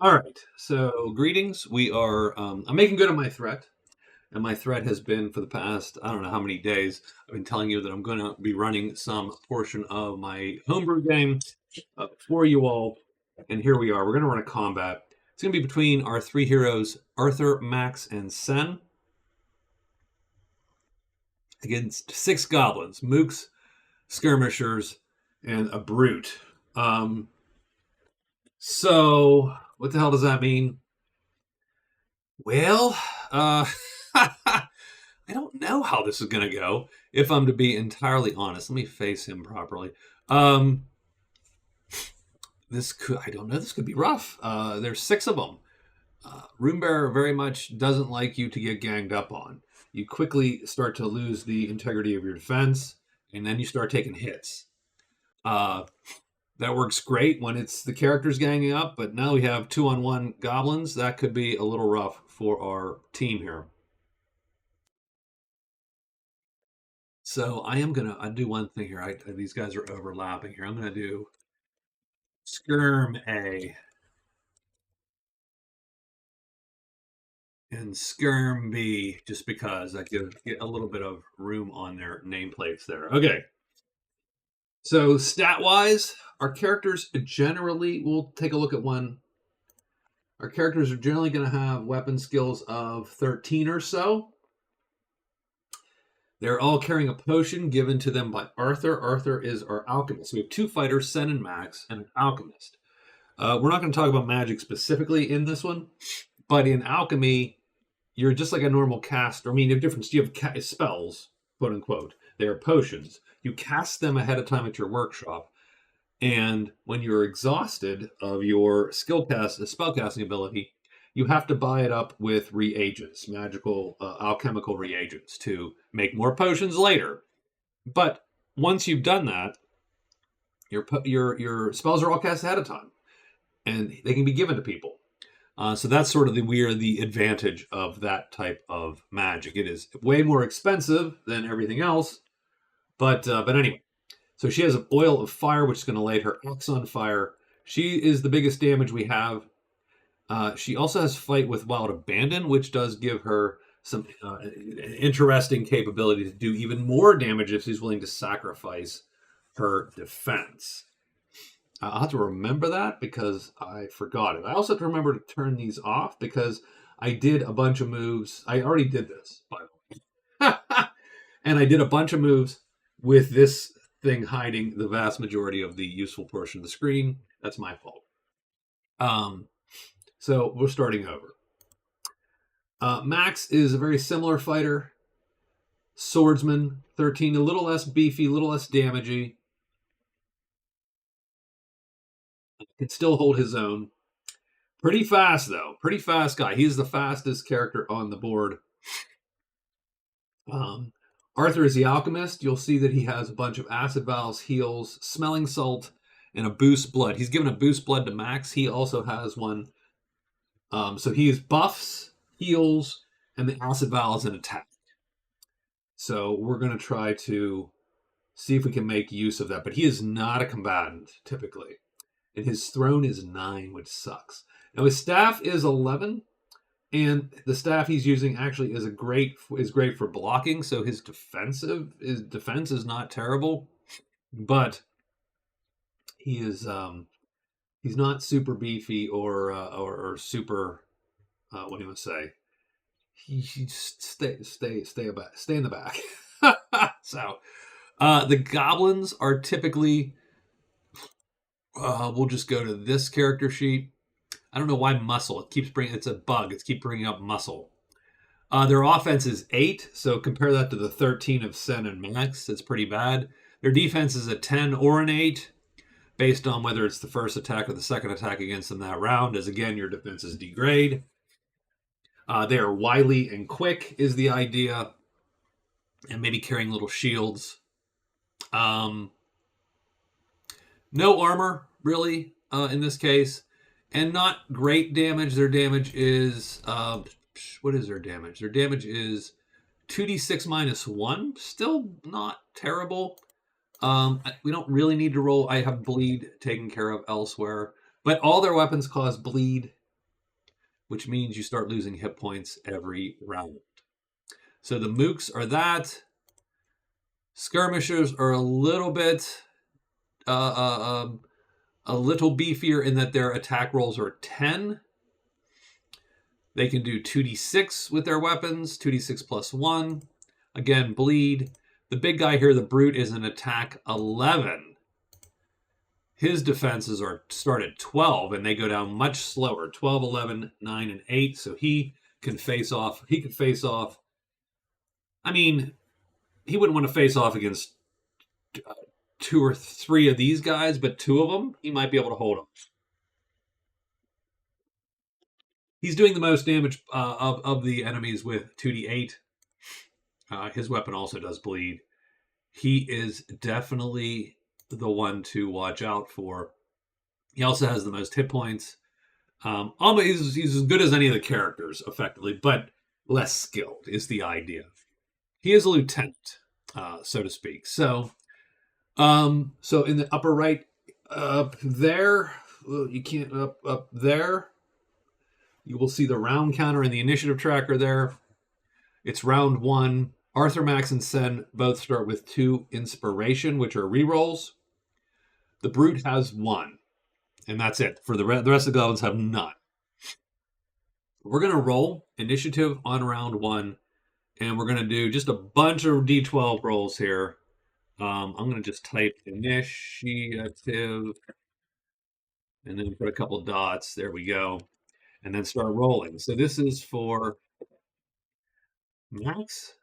All right. So, greetings. We are. I'm making good on my threat, and my threat has been for the past I don't know how many days. I've been telling you that I'm going to be running some portion of my homebrew game for you all, and here we are. We're going to run a combat. It's going to be between our three heroes, Arthur, Max, and Sen, against six goblins, mooks, skirmishers, and a brute. So, what the hell does that mean? Well, I don't know how this is going to go. If I'm to be entirely honest, let me face him properly. Um, I don't know. This could be rough. There's six of them. Runebearer very much doesn't like you to get ganged up on. You quickly start to lose the integrity of your defense, and then you start taking hits. Uh, that works great when it's the characters ganging up, but now we have 2-on-1 goblins. That could be a little rough for our team here. So I am I do one thing here. These guys are overlapping here. I'm gonna do Skirm A and Skirm B just because I get a little bit of room on their nameplates there. Okay. So stat wise, our characters generally we'll take a look at one. Our characters are generally going to have weapon skills of 13 or so. They're all carrying a potion given to them by Arthur. Arthur is our alchemist. We have two fighters, Sen and Max, and an alchemist. We're not going to talk about magic specifically in this one, but in alchemy, you're just like a normal caster. I mean, you have different. You have spells, quote unquote. They are potions. You cast them ahead of time at your workshop, and when you're exhausted of your spellcasting ability, you have to buy it up with reagents, magical alchemical reagents, to make more potions later. But once you've done that, your spells are all cast ahead of time, and they can be given to people. So that's sort of the advantage of that type of magic. It is way more expensive than everything else, but anyway. So she has an oil of fire, which is going to light her axe on fire. She is the biggest damage we have. She also has fight with wild abandon, which does give her some interesting capability to do even more damage if she's willing to sacrifice her defense. I'll have to remember that because I forgot it. I also have to remember to turn these off because I did a bunch of moves. I already did this, by the way. And I did a bunch of moves with this thing hiding the vast majority of the useful portion of the screen. That's my fault. So we're starting over. Max is a very similar fighter. Swordsman, 13, a little less beefy, a little less damagey. Can still hold his own. Pretty fast, though. Pretty fast guy. He's the fastest character on the board. Arthur is the alchemist. You'll see that he has a bunch of acid vials, heals, smelling salt, and a boost blood. He's given a boost blood to Max. He also has one. So he is buffs, heals, and the acid vials and attack. So we're going to try to see if we can make use of that. But he is not a combatant, typically. And his throne is 9, which sucks. Now his staff is 11, and the staff he's using actually is great for blocking. So his defense is not terrible, but he is he's not super beefy or super what do you want to say? He just stay in the back. So the goblins are typically. We'll just go to this character sheet. I don't know why muscle. It's a bug. It keeps bringing up muscle. Their offense is 8, so compare that to the 13 of Sen and Max. It's pretty bad. Their defense is a 10 or an 8, based on whether it's the first attack or the second attack against them that round, as again, your defenses degrade. They are wily and quick is the idea, and maybe carrying little shields. No armor, really, in this case. And not great damage. Their damage is... what is their damage? Their damage is 2d6 minus 1. Still not terrible. We don't really need to roll. I have bleed taken care of elsewhere. But all their weapons cause bleed. which means you start losing hit points every round. So the mooks are that. Skirmishers are a little bit a little beefier in that their attack rolls are 10. They can do 2d6 with their weapons, 2d6 plus 1. Again, bleed. The big guy here, the brute, is an attack 11. His defenses start at 12, and they go down much slower. 12, 11, 9, and 8. So he can face off. He can face off. I mean, he wouldn't want to face off against 2 or 3 of these guys, but 2 of them, he might be able to hold them. He's doing the most damage of the enemies with 2d8. His weapon also does bleed. He is definitely the one to watch out for. He also has the most hit points. He's as good as any of the characters, effectively, but less skilled is the idea. He is a lieutenant, so to speak. So in the upper right, up there, you can't up there. You will see the round counter and the initiative tracker there. It's round 1. Arthur, Max, and Sen both start with 2 inspiration, which are rerolls. The brute has 1, and that's it. For the rest of the goblins have none. We're going to roll initiative on round 1, and we're going to do just a bunch of d12 rolls here. I'm going to just type initiative, and then put a couple dots. There we go. And then start rolling. So this is for Max,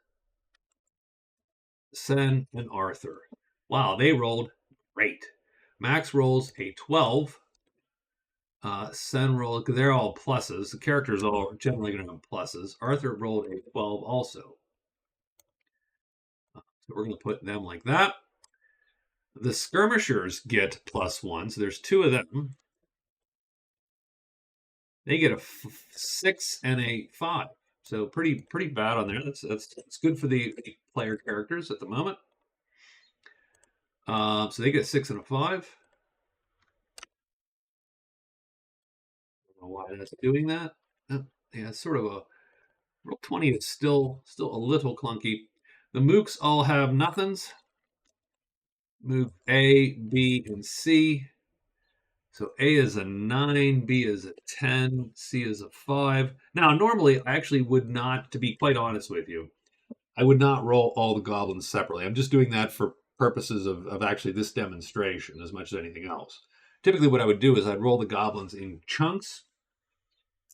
Sen, and Arthur. Wow, they rolled great. Max rolls a 12. Sen rolled, because they're all pluses. The characters are generally going to have pluses. Arthur rolled a 12 also. So we're going to put them like that. The skirmishers get +1, so there's 2 of them. They get a 6 and a 5. So pretty bad on there. That's good for the player characters at the moment. So they get 6 and a 5. I don't know why that's doing that. Yeah, it's sort of a roll 20 is still a little clunky. The mooks all have nothings. Mook A, B, and C. So A is a 9, B is a 10, C is a 5. Now, normally, I actually would not, to be quite honest with you, I would not roll all the goblins separately. I'm just doing that for purposes of actually this demonstration as much as anything else. Typically, what I would do is I'd roll the goblins in chunks,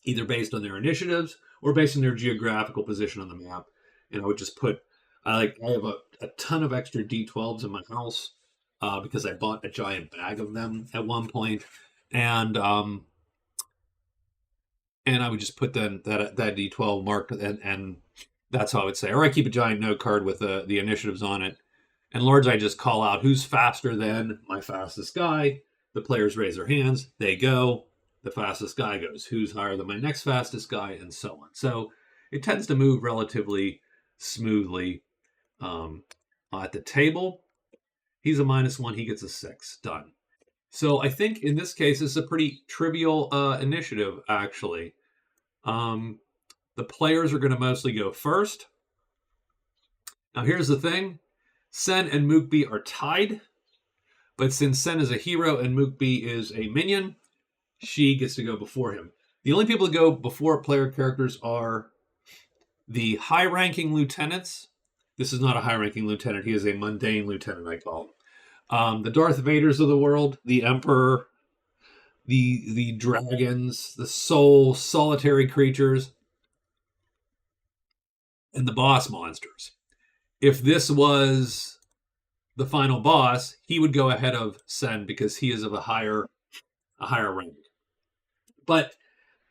either based on their initiatives or based on their geographical position on the map. And I would just put, I have a ton of extra D12s in my house. Because I bought a giant bag of them at one point, and I would just put that D12 marked, and that's how I would say. Or I keep a giant note card with the initiatives on it, and Lords I just call out who's faster than my fastest guy. The players raise their hands, they go. The fastest guy goes. Who's higher than my next fastest guy, and so on. So it tends to move relatively smoothly at the table. He's a -1. He gets a 6. Done. So I think in this case, it's a pretty trivial initiative, actually. The players are going to mostly go first. Now, here's the thing. Sen and Mookbee are tied. But since Sen is a hero and Mookbee is a minion, she gets to go before him. The only people to go before player characters are the high-ranking lieutenants. This is not a high-ranking lieutenant. He is a mundane lieutenant, I call him. The Darth Vaders of the world, the Emperor, the dragons, the solitary creatures, and the boss monsters. If this was the final boss, he would go ahead of Sen because he is of a higher rank. But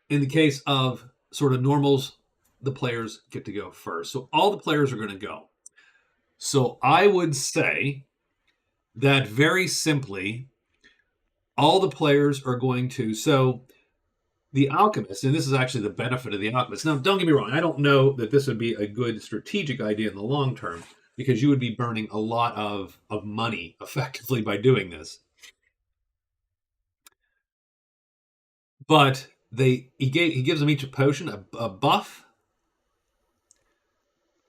in the case of sort of normals, the players get to go first. So all the players are going to go. So I would say that very simply, all the players are going to. So the alchemist, and this is actually the benefit of the alchemist. Now, don't get me wrong. I don't know that this would be a good strategic idea in the long term because you would be burning a lot of money effectively by doing this. But he gives them each a potion, a buff,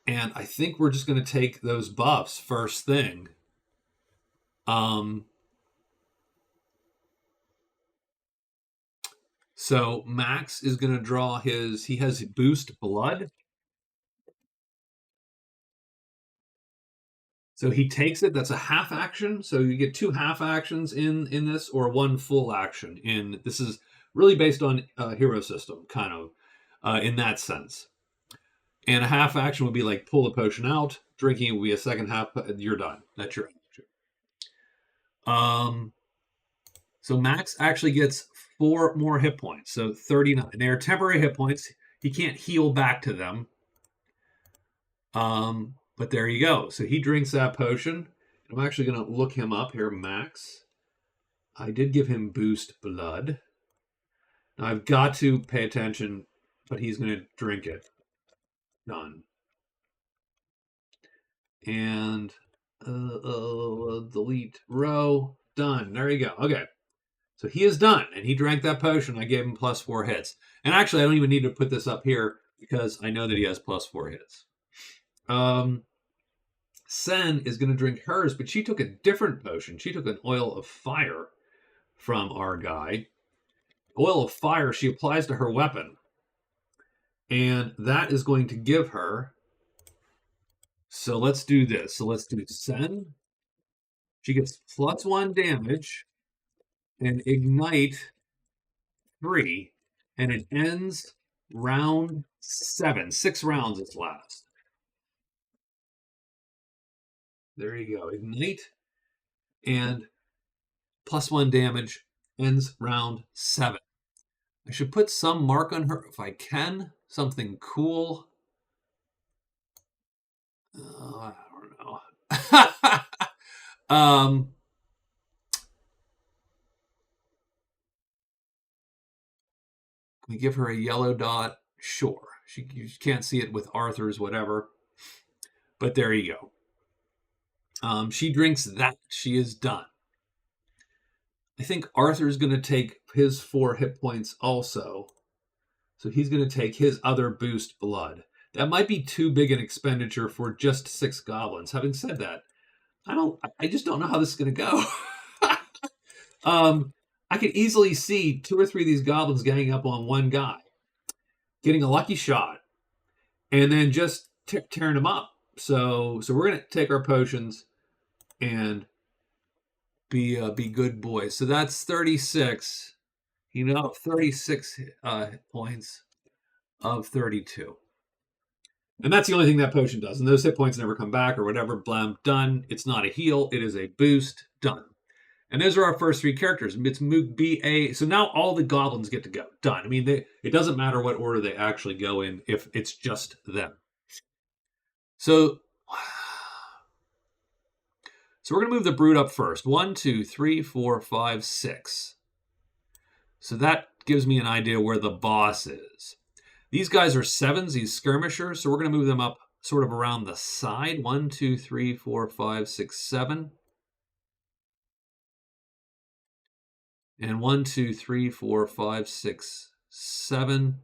and I think we're just going to take those buffs first thing. So Max is going to draw he has boost blood. So he takes it. That's a half action. So you get 2 half actions in this, or 1 full action. This is really based on hero system, kind of in that sense. And a half action would be like pull the potion out. Drinking would be a second half. You're done. That's your action. So Max actually gets 4 more hit points. So 39. They are temporary hit points. He can't heal back to them. But there you go. So he drinks that potion. I'm actually going to look him up here, Max. I did give him boost blood. Now I've got to pay attention, but he's going to drink it. Done. And delete row. Done. There you go. Okay. So he is done, and he drank that potion. I gave him +4 hits. And actually, I don't even need to put this up here because I know that he has +4 hits. Sen is going to drink hers, but she took a different potion. She took an oil of fire from our guy. Oil of fire she applies to her weapon. And that is going to give her... So let's do this. So let's do Sen. She gets +1 damage and ignite 3. And it ends round 7. 6 rounds it lasts. There you go. Ignite and +1 damage ends round 7. I should put some mark on her if I can. Something cool. I don't know. Can we give her a yellow dot? Sure. You can't see it with Arthur's whatever. But there you go. She drinks that. She is done. I think Arthur's going to take his 4 hit points also. So he's going to take his other boost blood. That might be too big an expenditure for just 6 goblins. Having said that, I just don't know how this is going to go. I could easily see 2 or 3 of these goblins ganging up on one guy, getting a lucky shot, and then just tearing him up. So we're going to take our potions and be good boys. So that's 36. 36 points of 32. And that's the only thing that potion does. And those hit points never come back or whatever. Blam, done. It's not a heal. It is a boost. Done. And those are our first 3 characters. It's Mook, B.A. So now all the goblins get to go. Done. I mean, it doesn't matter what order they actually go in if it's just them. So we're going to move the Brood up first. 1, 2, 3, 4, 5, 6. So that gives me an idea where the boss is. These guys are 7s, these skirmishers. So we're going to move them up sort of around the side. 1, 2, 3, 4, 5, 6, 7. And 1, 2, 3, 4, 5, 6, 7.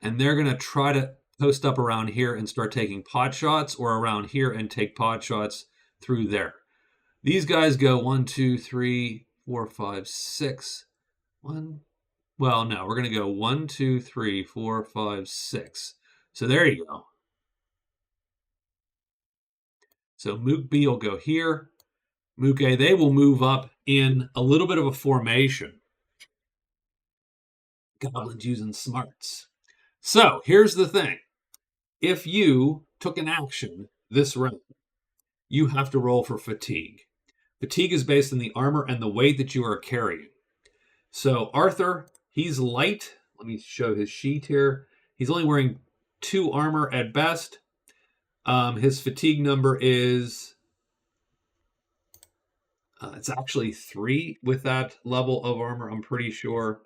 And they're going to try to post up around here and start taking pot shots, or around here and take pot shots through there. These guys go 1, 2, 3, 4, 5, 6. 1. Well, no, we're going to go 1, 2, 3, 4, 5, 6. So there you go. So Mook B will go here. Mook A, they will move up in a little bit of a formation. Goblins using smarts. So here's the thing. If you took an action this round, you have to roll for fatigue. Fatigue is based on the armor and the weight that you are carrying. So Arthur, he's light. Let me show his sheet here. He's only wearing 2 armor at best. His fatigue number is... it's actually 3 with that level of armor, I'm pretty sure.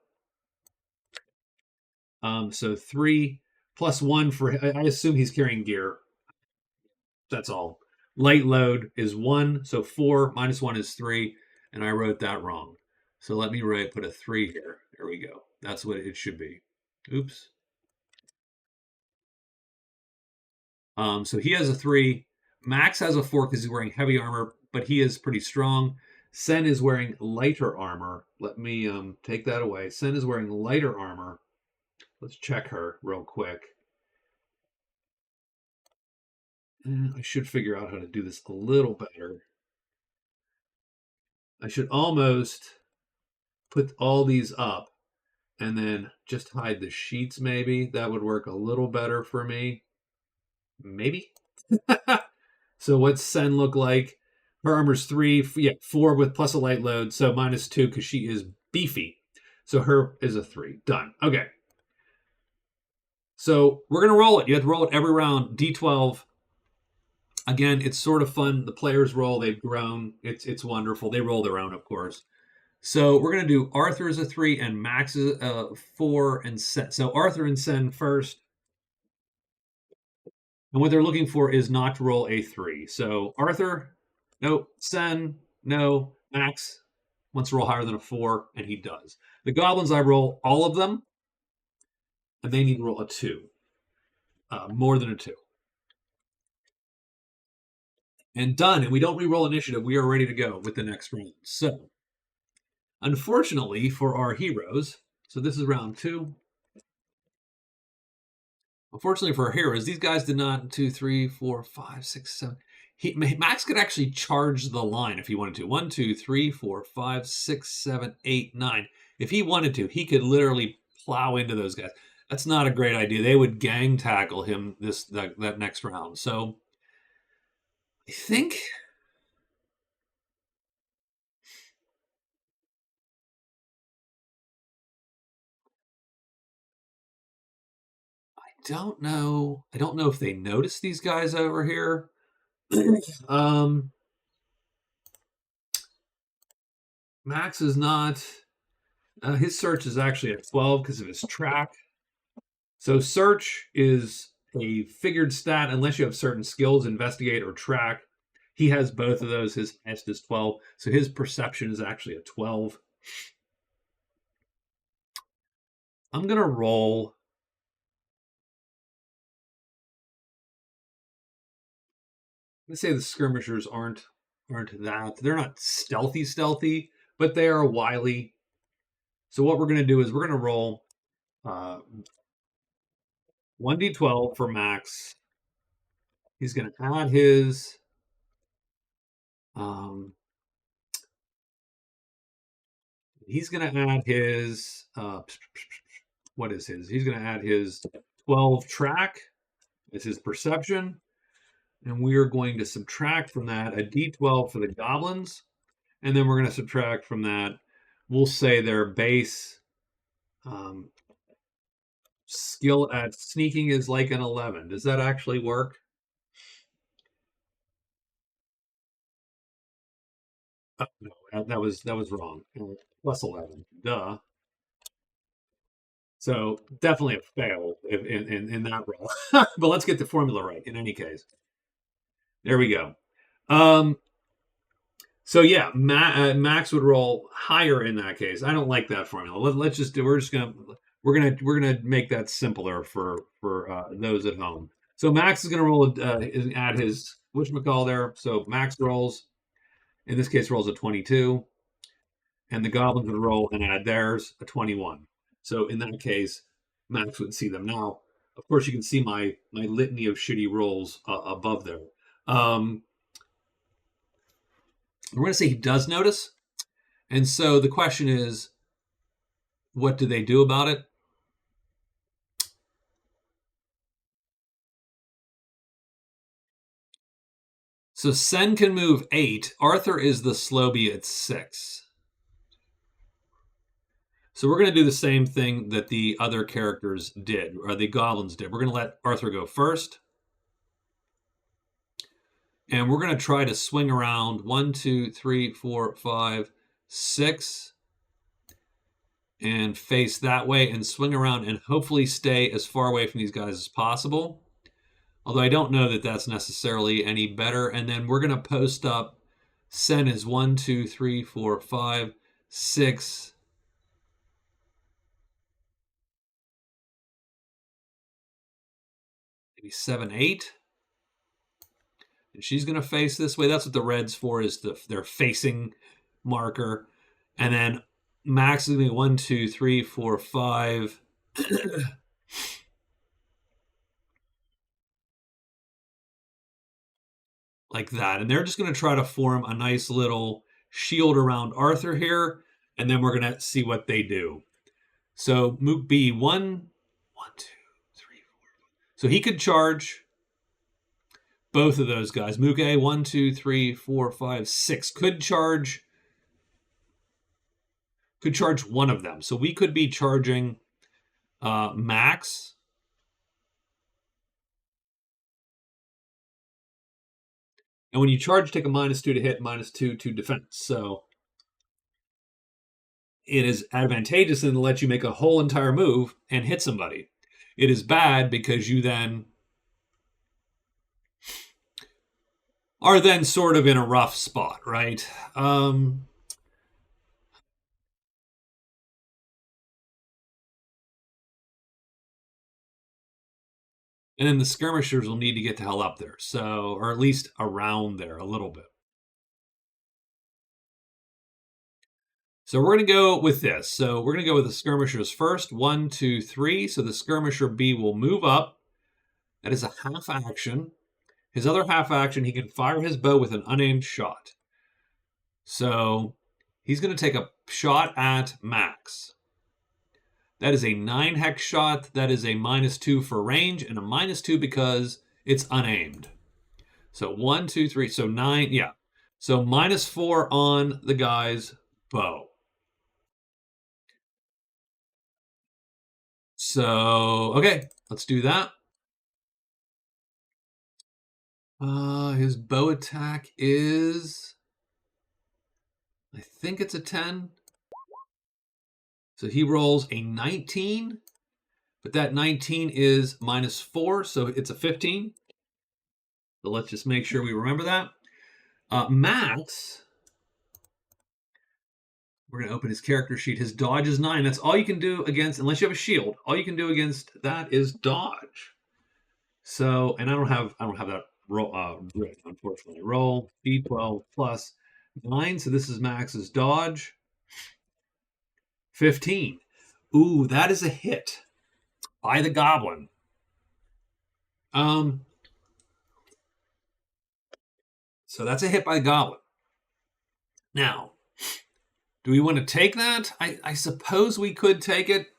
So 3 plus 1 for... I assume he's carrying gear. That's all. Light load is 1, so 4 minus 1 is 3, and I wrote that wrong. So let me put a 3 here. There we go. That's what it should be. Oops. So he has a 3. Max has a 4 because he's wearing heavy armor, but he is pretty strong. Sen is wearing lighter armor. Let me take that away. Sen is wearing lighter armor. Let's check her real quick. I should figure out how to do this a little better. I should almost put all these up and then just hide the sheets, maybe. That would work a little better for me. Maybe. So what's Sen look like? Her armor's 3, 4 with plus a light load, so -2 because she is beefy. So her is a 3. Done. Okay. So we're gonna roll it. You have to roll it every round. D12. Again, it's sort of fun. The players roll. They've grown. It's wonderful. They roll their own, of course. So we're gonna do Arthur is a 3 and Max is a 4 and Sen. So Arthur and Sen first. And what they're looking for is not to roll a 3. So Arthur, no. Sen, no. Max wants to roll higher than a 4, and he does. The goblins, I roll all of them, and they need to roll a 2. More than a 2. And done. And we don't re-roll initiative. We are ready to go with the next round. So, unfortunately for our heroes, so this is round 2. Unfortunately for our heroes, these guys did not 2, 3, 4, 5, 6, 7. Max could actually charge the line if he wanted to. 1, 2, 3, 4, 5, 6, 7, 8, 9. If he wanted to, he could literally plow into those guys. That's not a great idea. They would gang tackle him that next round. So I think I don't know. I don't know if they notice these guys over here. Max is not. His search is actually at 12 because of his track. So search is a figured stat unless you have certain skills, investigate or track. He has both of those. His highest is 12. So his perception is actually a 12. I'm going to roll. Let's say the skirmishers aren't that. They're not stealthy, but they are wily. So what we're going to do is we're going to roll 1d12 for Max. He's going to add his he's going to add his what is his? He's going to add his 12 track as his perception, and we are going to subtract from that a d12 for the goblins, and then we're going to subtract from that, we'll say their base skill at sneaking is like an 11. Does that actually work? Oh, no, that was wrong. Plus 11. Duh. So definitely a fail in that roll. But let's get the formula right in any case. There we go. So yeah, Max would roll higher in that case. I don't like that formula. Let's just do. We're gonna make that simpler for those at home. So Max is gonna roll add his whatchamacall there. So Max rolls. In this case, rolls a 22, and the goblins would roll and add theirs a 21. So in that case, Max would see them now. Of course, you can see my litany of shitty rolls above there. We're going to say he does notice. And so the question is, what do they do about it? So Sen can move 8. Arthur is the Slowbie at 6. So we're going to do the same thing that the other characters did, or the goblins did. We're going to let Arthur go first. And we're going to try to swing around 1, 2, 3, 4, 5, 6. And face that way and swing around and hopefully stay as far away from these guys as possible. Although I don't know that that's necessarily any better. And then we're going to post up Sen is 1, 2, 3, 4, 5, 6. maybe 7, 8. And she's going to face this way. That's what the red's for, is their facing marker. And then Max is going to be 1, 2, 3, 4, 5. Like that. And they're just going to try to form a nice little shield around Arthur here. And then we're going to see what they do. So Mook B, 1, 2, 3, 4. So he could charge both of those guys. Mook A, 1, 2, 3, 4, 5, 6. Could charge one of them. So we could be charging Max. And when you charge, take a -2 to hit, -2 to defense. So it is advantageous and let you make a whole entire move and hit somebody. It is bad because you then are then sort of in a rough spot, right? And then the skirmishers will need to get the hell up there. So, or at least around there a little bit. So we're going to go with this. So we're going to go with the skirmishers first. 1, 2, 3. So the skirmisher B will move up. That is a half action. His other half action, he can fire his bow with an unaimed shot. So he's going to take a shot at Max. That is a 9 hex shot. That is a -2 for range and a -2 because it's unaimed. So 1, 2, 3. So 9. Yeah. So -4 on the guy's bow. So, okay, let's do that. His bow attack is, I think it's a 10. So he rolls a 19, but that 19 is -4, so it's a 15. So let's just make sure we remember that. Max, we're going to open his character sheet. His dodge is 9. That's all you can do against, unless you have a shield. All you can do against that is dodge. So, and I don't have that roll, unfortunately. Roll D12 plus 9. So this is Max's dodge. 15. Ooh, that is a hit by the goblin. So that's a hit by the goblin. Now, do we want to take that? I suppose we could take it.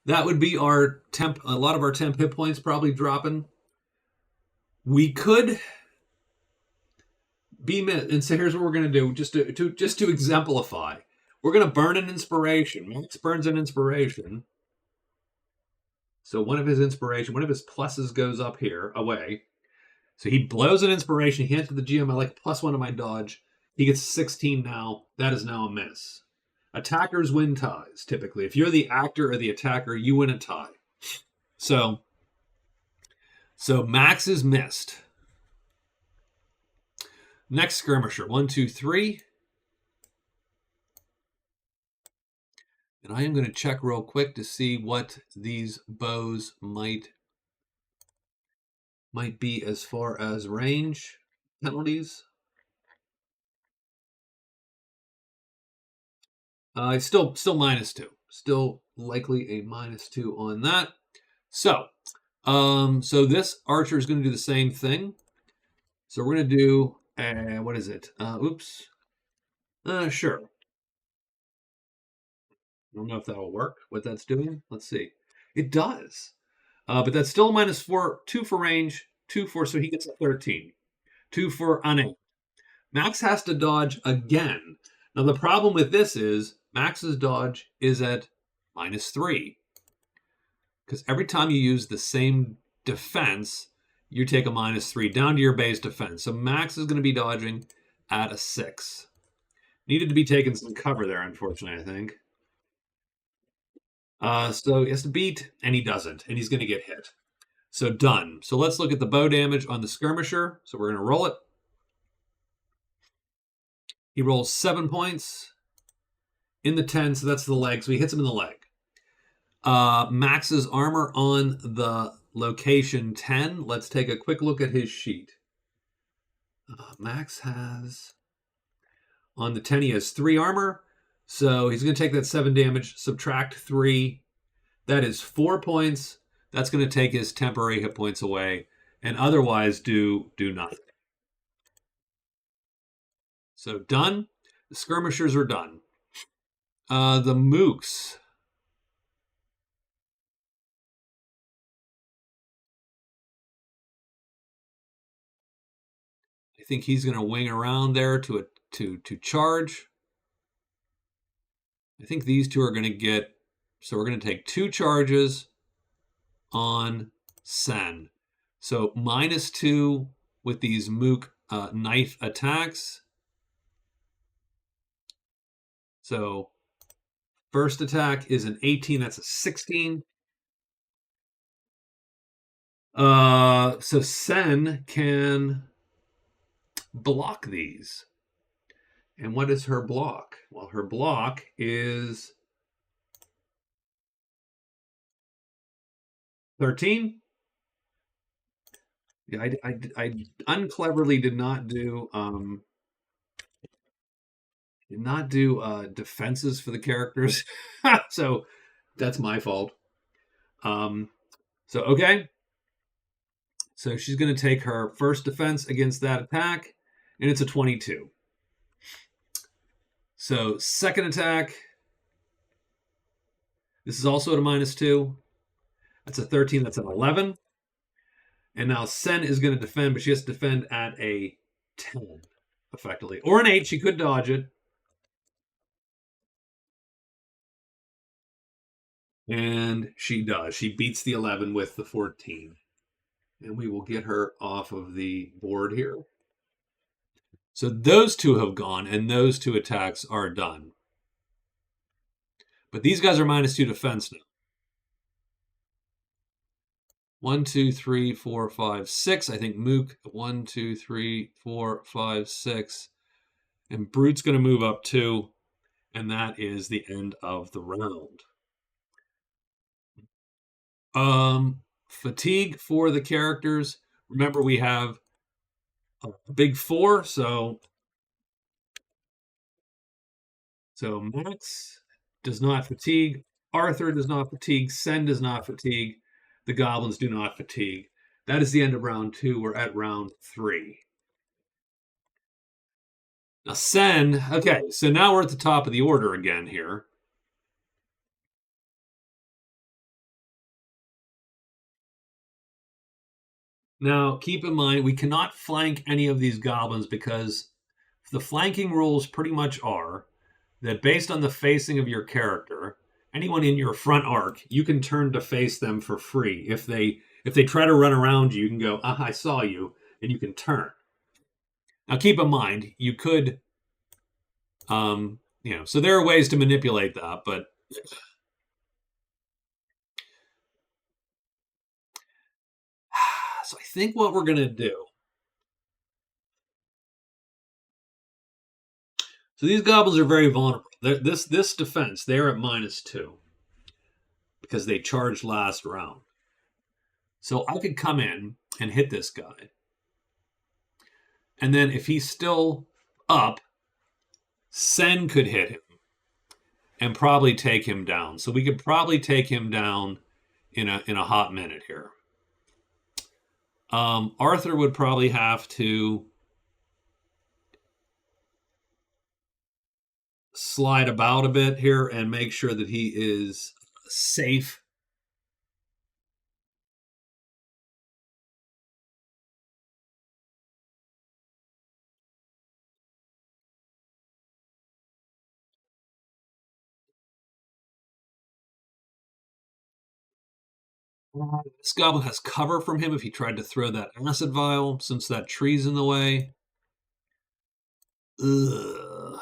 That would be our temp. A lot of our temp hit points probably dropping. We could be missed. And so here's what we're going to do, just to exemplify. We're going to burn an inspiration. Max burns an inspiration. So one of his pluses goes up here, away. So he blows an inspiration. He hands to the GM, I like +1 to my dodge. He gets 16 now. That is now a miss. Attackers win ties, typically. If you're the actor or the attacker, you win a tie. So Max is missed. Next skirmisher, 1, 2, 3. And I am going to check real quick to see what these bows might be as far as range penalties. Still -2. Still likely a -2 on that. So this archer is going to do the same thing. So we're going to do, what is it? Sure. I don't know if that'll work, what that's doing. Let's see. It does. But that's still -4, 2 for range, 2 for, so he gets a 13. 2 for unaimed. Max has to dodge again. Now the problem with this is Max's dodge is at -3. Because every time you use the same defense, you take a -3 down to your base defense. So Max is going to be dodging at a 6. Needed to be taking some cover there, unfortunately, I think. So he has to beat, and he doesn't, and he's going to get hit. So done. So let's look at the bow damage on the skirmisher. So we're going to roll it. He rolls 7 points in the 10, so that's the leg. So he hits him in the leg. Max's armor on the location 10. Let's take a quick look at his sheet. Max has, on the 10, he has 3 armor. So he's going to take that 7 damage, subtract 3. That is 4 points. That's going to take his temporary hit points away, and otherwise do nothing. So done. The skirmishers are done. The mooks. I think he's going to wing around there to charge. I think these two are going to get. So we're going to take 2 charges on Sen. So -2 with these mook knife attacks. So first attack is an 18. That's a 16. So Sen can block these. And what is her block? Well, her block is 13. Yeah, I uncleverly did not do defenses for the characters. So that's my fault. So okay. So she's going to take her first defense against that attack, and it's a 22. So second attack, this is also at a -2. That's a 13. That's an 11. And now Sen is going to defend, but she has to defend at a 10, effectively. Or an 8. She could dodge it. And she does. She beats the 11 with the 14. And we will get her off of the board here. So those two have gone, and those 2 attacks are done. But these guys are -2 defense now. 1, 2, 3, 4, 5, 6. I think Mook, 1, 2, 3, 4, 5, 6. And Brute's going to move up 2. And that is the end of the round. Fatigue for the characters. Remember, we have a big 4, so Max does not fatigue. Arthur does not fatigue. Sen does not fatigue. The goblins do not fatigue. That is the end of round 2. We're at round 3. Now, Sen, okay, so now we're at the top of the order again here. Now, keep in mind, we cannot flank any of these goblins because the flanking rules pretty much are that based on the facing of your character, anyone in your front arc, you can turn to face them for free. If they try to run around you, you can go, I saw you, and you can turn. Now, keep in mind, you could, so there are ways to manipulate that, but so I think what we're going to do. So these goblins are very vulnerable. This defense, they're at -2 because they charged last round. So I could come in and hit this guy. And then if he's still up, Sen could hit him and probably take him down. So we could probably take him down in a hot minute here. Arthur would probably have to slide about a bit here and make sure that he is safe. This goblin has cover from him if he tried to throw that acid vial, since that tree's in the way. Ugh.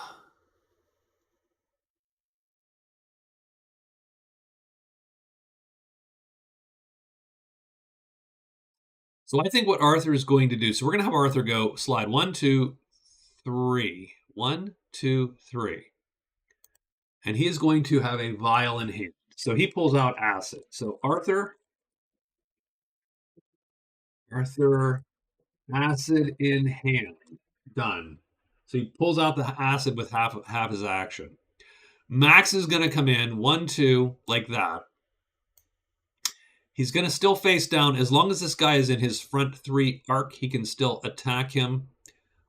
So I think what Arthur is going to do, so we're going to have Arthur go slide 1, 2, 3. 1, 2, 3. And he is going to have a vial in hand. So he pulls out acid. So Arthur, Arthur, acid in hand. Done. So he pulls out the acid with half his action. Max is going to come in 1-2 like that. He's going to still face down. As long as this guy is in his front 3 arc, he can still attack him.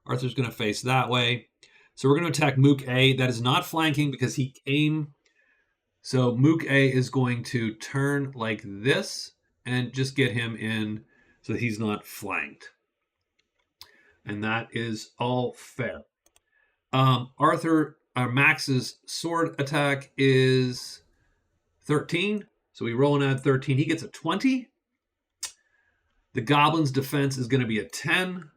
Arthur's going to face that way. So we're going to attack Mook A. That is not flanking because he came. So Mook A is going to turn like this and just get him in so that he's not flanked. And that is all fair. Max's sword attack is 13. So we roll and add 13. He gets a 20. The goblin's defense is going to be a 10.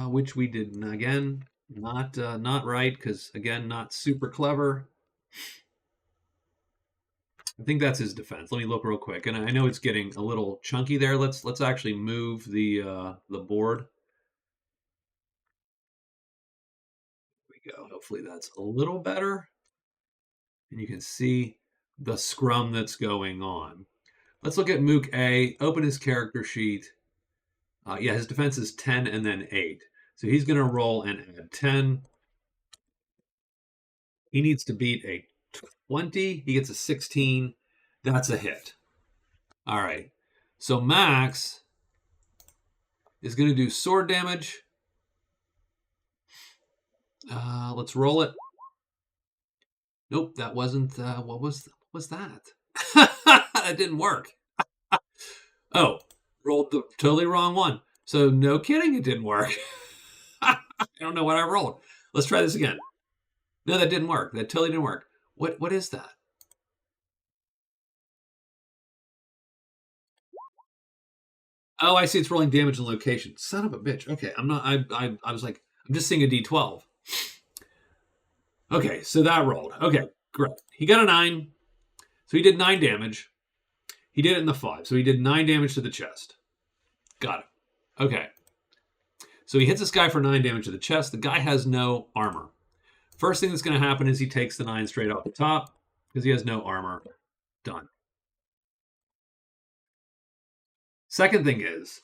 Which we did, again, not right, because, again, not super clever. I think that's his defense. Let me look real quick. And I know it's getting a little chunky there. Let's actually move the board. There we go. Hopefully that's a little better. And you can see the scrum that's going on. Let's look at Mook A. Open his character sheet. Yeah, his defense is 10 and then 8. So he's going to roll and add 10. He needs to beat a 20. He gets a 16. That's a hit. All right. So Max is going to do sword damage. Let's roll it. Nope, that wasn't. What was that? That didn't work. Oh, rolled the totally wrong one. So no kidding, it didn't work. I don't know what I rolled. Let's try this again. No, that didn't work. That totally didn't work. What is that? Oh, I see. It's rolling damage and location. Son of a bitch. Okay, I'm not. I was like, I'm just seeing a D12. Okay, so that rolled. Okay, great. He got a 9. So he did 9 damage. He did it in the 5. So he did 9 damage to the chest. Got it. Okay. So he hits this guy for 9 damage to the chest. The guy has no armor. First thing that's going to happen is he takes the 9 straight off the top because he has no armor. Done. Second thing is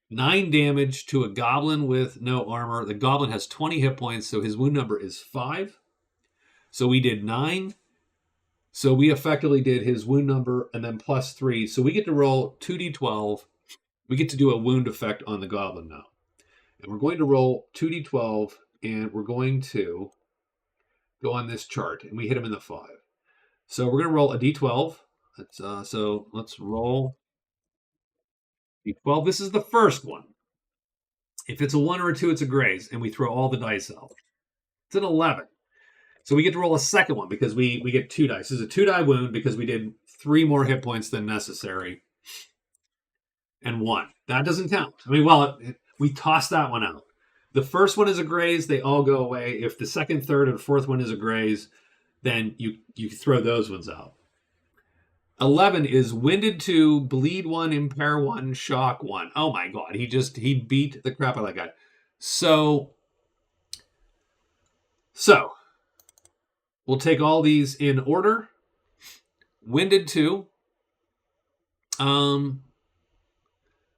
9 damage to a goblin with no armor. The goblin has 20 hit points, so his wound number is 5. So we did 9. So we effectively did his wound number and then plus 3. So we get to roll 2d12. We get to do a wound effect on the goblin now. And we're going to roll 2d12, and we're going to go on this chart, and we hit him in the 5. So we're going to roll a d12. So let's roll d12. This is the first one. If it's a 1 or a 2, it's a graze, and we throw all the dice out. It's an 11. So we get to roll a second one because we get 2 dice. This is a 2-die wound because we did 3 more hit points than necessary. And 1. That doesn't count. I mean, well, we toss that one out. The first one is a graze. They all go away. If the second, third, and fourth one is a graze, then you throw those ones out. 11 is winded 2, bleed 1, impair 1, shock 1. Oh my god, he beat the crap out of that guy. So we'll take all these in order. Winded 2.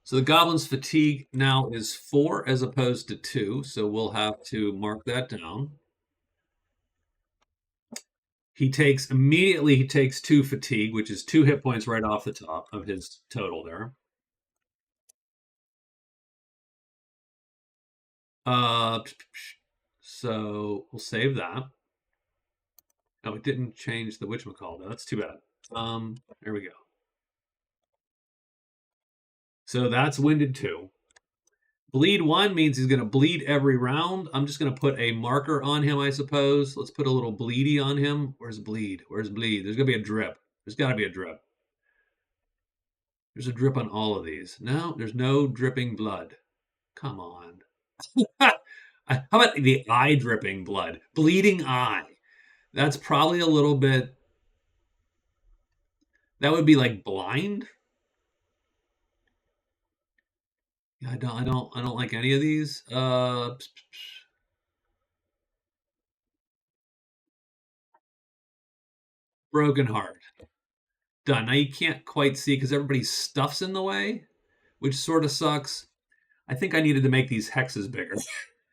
So the goblin's fatigue now is 4 as opposed to 2, so we'll have to mark that down. He takes 2 fatigue, which is 2 hit points right off the top of his total there. So we'll save that. Oh, it didn't change the whatchamacallit, though. That's too bad. There we go. So that's winded 2. Bleed 1 means he's going to bleed every round. I'm just going to put a marker on him, I suppose. Let's put a little bleedy on him. Where's bleed? Where's bleed? There's going to be a drip. There's got to be a drip. There's a drip on all of these. No, there's no dripping blood. Come on. How about the eye dripping blood? Bleeding eye. That's probably a little bit... That would be like blind. I don't like any of these. Broken heart. Done. Now you can't quite see because everybody's stuff's in the way, which sort of sucks. I think I needed to make these hexes bigger.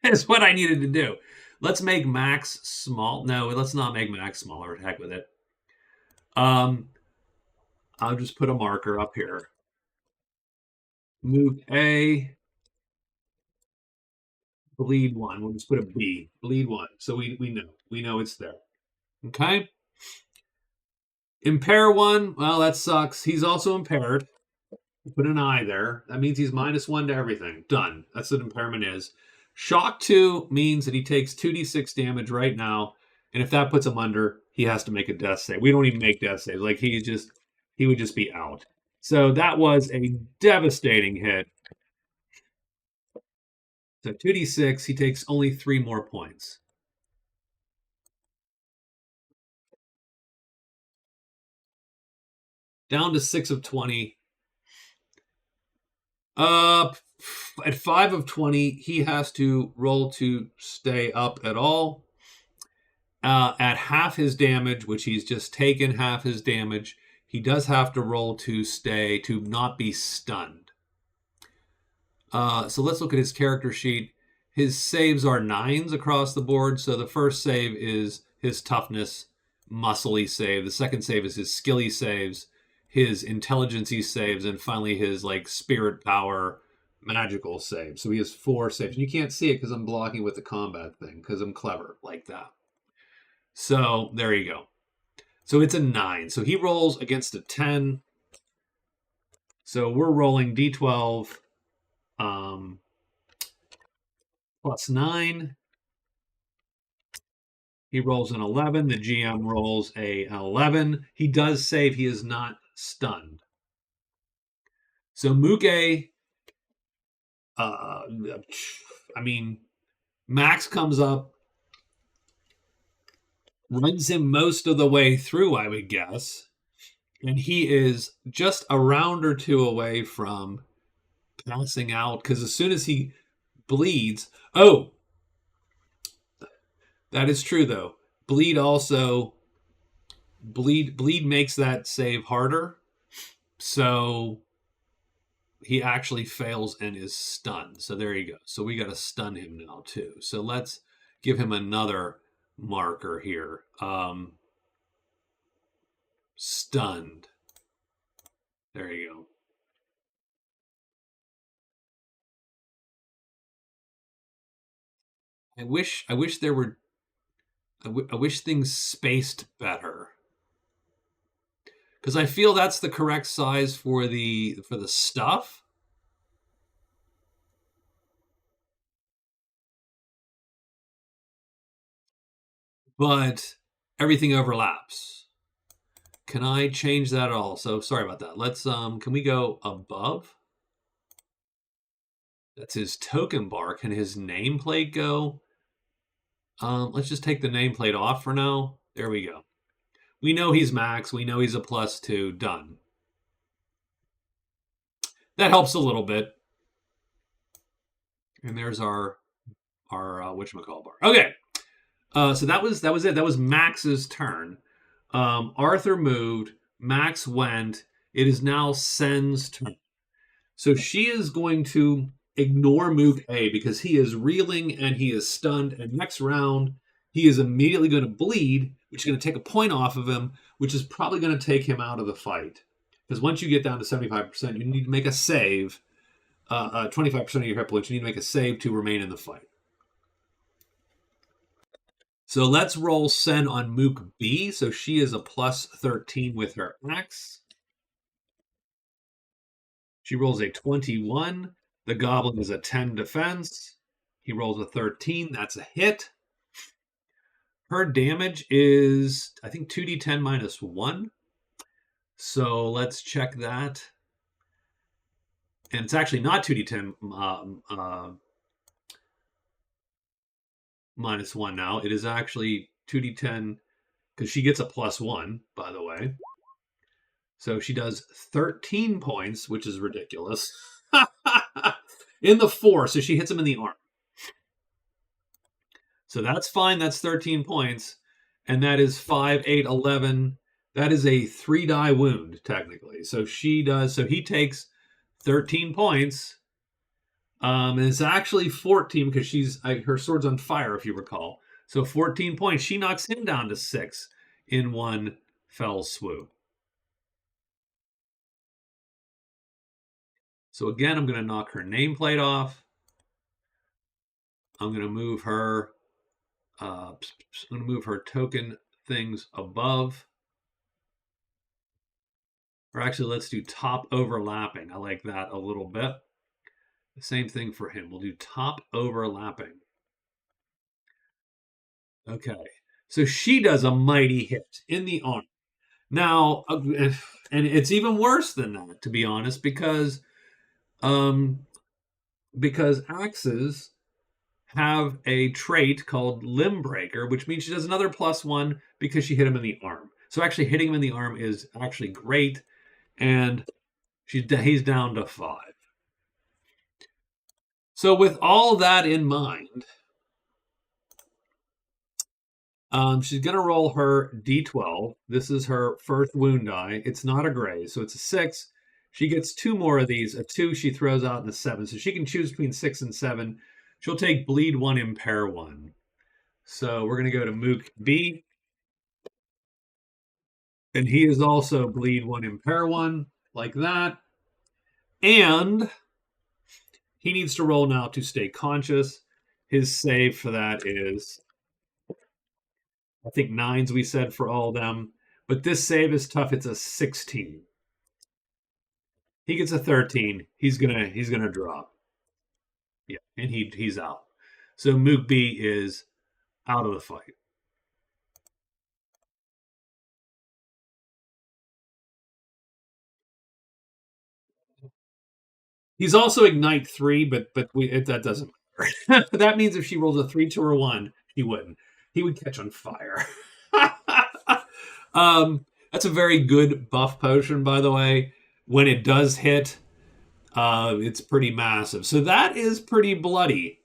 Is what I needed to do. Let's make Max small. No, let's not make Max smaller. Heck with it. I'll just put a marker up here. Move A, bleed 1. We'll just put a B, bleed 1. So we know it's there. Okay. Impair 1. Well, that sucks. He's also impaired. Put an I there. That means he's -1 to everything. Done. That's what impairment is. Shock 2 means that he takes 2d6 damage right now, and if that puts him under, he has to make a death save. We don't even make death saves. Like he would just be out. So that was a devastating hit. So 2d6, he takes only 3 more points. Down to 6 of 20. At 5 of 20, he has to roll to stay up at all. At half his damage, which he's just taken half his damage, he does have to roll to stay, to not be stunned. So let's look at his character sheet. His saves are 9s across the board. So the first save is his toughness, muscly save. The second save is his skilly saves, his intelligency saves, and finally his like spirit power magical save. So he has 4 saves. And you can't see it because I'm blocking with the combat thing because I'm clever like that. So there you go. So it's a 9. So he rolls against a 10. So we're rolling D12 plus 9. He rolls an 11. The GM rolls an 11. He does save. He is not stunned. So Muke, Max comes up, runs him most of the way through, I would guess. And he is just a round or 2 away from passing out because as soon as he bleeds, that is true though. Bleed makes that save harder. So he actually fails and is stunned. So there you go. So we got to stun him now too. So let's give him another marker here. Stunned. There you go. I wish there were. I wish things spaced better because I feel that's the correct size for the stuff. But everything overlaps. Can I change that at all? So sorry about that. Let's can we go above? That's his token bar. Can his nameplate go? Let's just take the nameplate off for now. There we go. We know he's max. We know he's a +2. Done. That helps a little bit. And there's our whatchamacallit bar. Okay. So that was it. That was Max's turn. Arthur moved. Max went. It is now Sen's turn. So she is going to ignore Mook A because he is reeling and he is stunned. And next round, he is immediately going to bleed, which is going to take a point off of him, which is probably going to take him out of the fight. Because once you get down to 75%, you need to make a save. 25% of your hit points, you need to make a save to remain in the fight. So let's roll Sen on Mook B. So she is a +13 with her axe. She rolls a 21. The goblin is a 10 defense. He rolls a 13. That's a hit. Her damage is, I think, 2d10 -1. So let's check that. And it's actually not 2d10 -1 now. It is actually 2d10 because she gets a +1, by the way. So she does 13 points, which is ridiculous. In the 4, so she hits him in the arm. So that's fine. That's 13 points. And that is 5, 8, 11. That is a 3-die wound, technically. So he takes 13 points. And it's actually 14 because her sword's on fire, if you recall. So 14 points. She knocks him down to 6 in one fell swoop. So again, I'm going to knock her nameplate off. I'm going to move her. I'm going to move her token things above. Or actually, let's do top overlapping. I like that a little bit. The same thing for him. We'll do top overlapping. Okay. So she does a mighty hit in the arm. Now, and it's even worse than that, to be honest, because axes have a trait called limb breaker, which means she does another +1 because she hit him in the arm. So actually hitting him in the arm is actually great, and he's down to 5. So with all that in mind, she's going to roll her d12. This is her first wound die. It's not a gray, so it's a 6. She gets 2 more of these. A 2 she throws out in a 7. So she can choose between 6 and 7. She'll take bleed 1, impair 1. So we're going to go to Mook B. And he is also bleed 1, impair 1, like that. And he needs to roll now to stay conscious. His save for that is, I think, 9s we said for all of them. But this save is tough. It's a 16. He gets a 13. He's gonna drop. Yeah, and he's out. So Mook B is out of the fight. He's also Ignite 3, but that doesn't matter. That means if she rolls a 3, 2, or 1, he wouldn't. He would catch on fire. That's a very good buff potion, by the way. When it does hit, it's pretty massive. So that is pretty bloody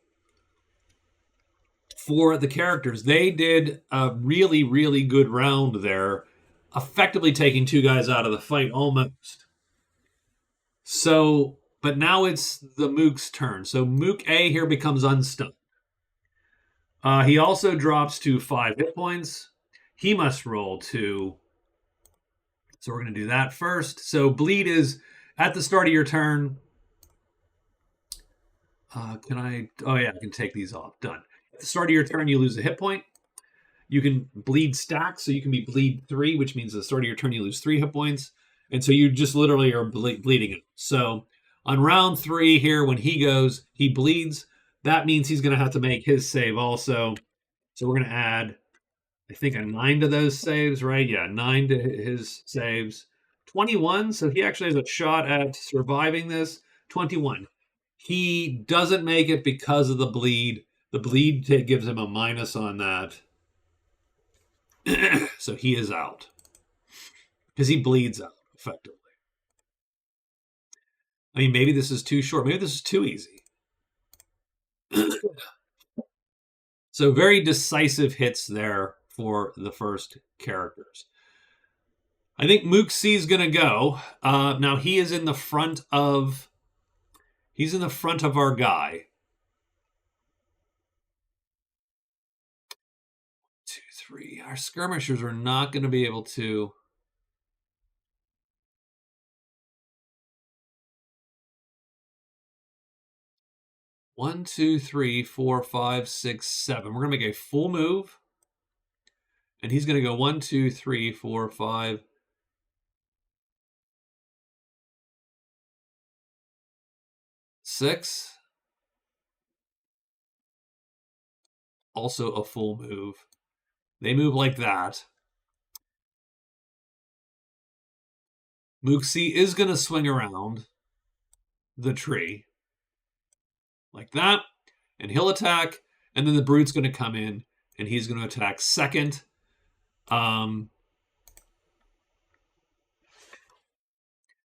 for the characters. They did a really, really good round there, effectively taking 2 guys out of the fight almost. So, but now it's the Mook's turn. So Mook A here becomes unstunned. He also drops to 5 hit points. He must roll 2. So we're going to do that first. So bleed is at the start of your turn. Can I? Oh yeah, I can take these off. Done. At the start of your turn, you lose a hit point. You can bleed stack, so you can be bleed 3, which means at the start of your turn you lose 3 hit points, and so you just literally are bleeding it. So on round 3 here, when he goes, he bleeds. That means he's going to have to make his save also. So we're going to add, I think, a 9 to those saves, right? Yeah, 9 to his saves. 21, so he actually has a shot at surviving this. 21. He doesn't make it because of the bleed. The bleed gives him a minus on that. So he is out. Because he bleeds out, effectively. I mean, maybe this is too short. Maybe this is too easy. So very decisive hits there for the first characters. I think Mook C is going to go. Now he is in the front of... He's in the front of our guy. 2, 3. Our skirmishers are not going to be able to... One, 2, 3, 4, 5, 6, 7. We're going to make a full move. And he's going to go 1, 2, 3, 4, 5, 6. Also a full move. They move like that. Mook C is going to swing around the tree. Like that. And he'll attack. And then the Brute's going to come in. And he's going to attack second. They're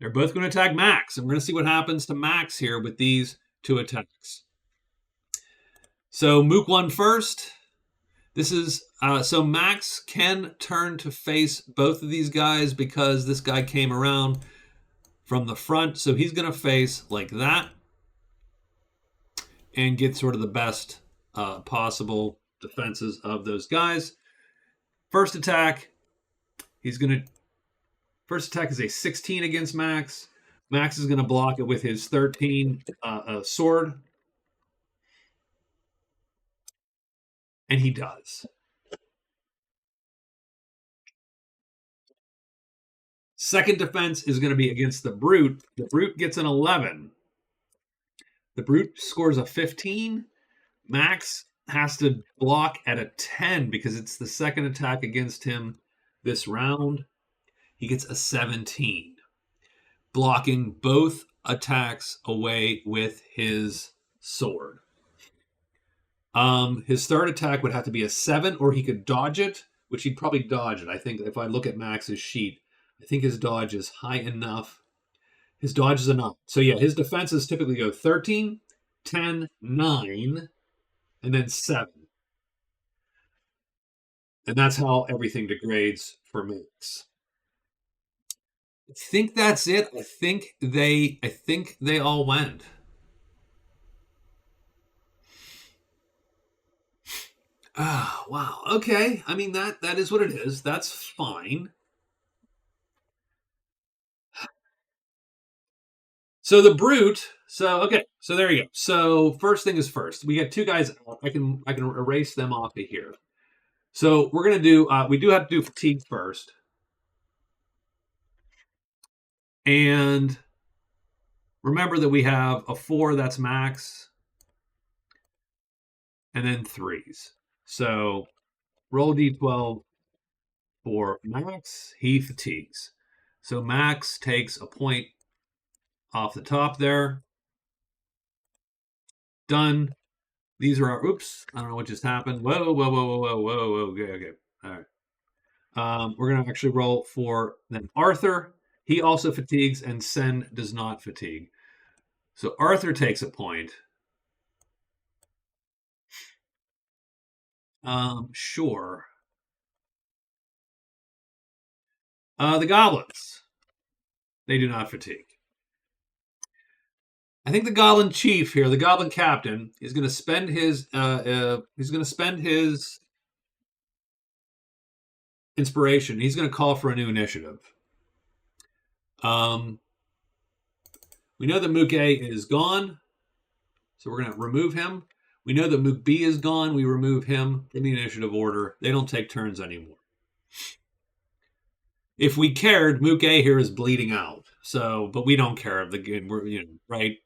both going to attack Max. And we're going to see what happens to Max here with these 2 attacks. So Mook 1 first. This is so Max can turn to face both of these guys because this guy came around from the front. So he's going to face like that and get sort of the best possible defenses of those guys. First attack, first attack is a 16 against Max. Max is going to block it with his 13 sword. And he does. Second defense is going to be against the Brute. The Brute gets an 11. The Brute scores a 15. Max has to block at a 10 because it's the second attack against him this round. He gets a 17, blocking both attacks away with his sword. His third attack would have to be a 7, or he could dodge it, which he'd probably dodge it. I think if I look at Max's sheet, I think his dodge is high enough. His dodge is enough. So yeah, his defenses typically go 13, 10, 9, and then 7. And that's how everything degrades for Max. I think that's it. I think they all went. Ah, wow. Okay. I mean that is what it is. That's fine. So the Brute. So okay. So there you go. So first thing is first. We got two guys out. I can erase them off of here. So we're gonna do. We do have to do fatigue first, and remember that we have a 4 that's max, and then 3s. So roll d12 for Max. He fatigues. So Max takes a point off the top there. Done. These are our, oops, I don't know what just happened. Whoa, whoa, whoa, whoa, whoa, whoa, okay, okay. All right. We're going to actually roll for then Arthur. He also fatigues, and Sen does not fatigue. So Arthur takes a point. Sure. The goblins. They do not fatigue. I think the goblin chief here, the goblin captain, is going to spend his inspiration. He's going to call for a new initiative. We know that Mook A is gone, so we're going to remove him. We know that Mook B is gone. We remove him in the initiative order. They don't take turns anymore. If we cared, Mook A here is bleeding out. So, but we don't care of the game. We're right.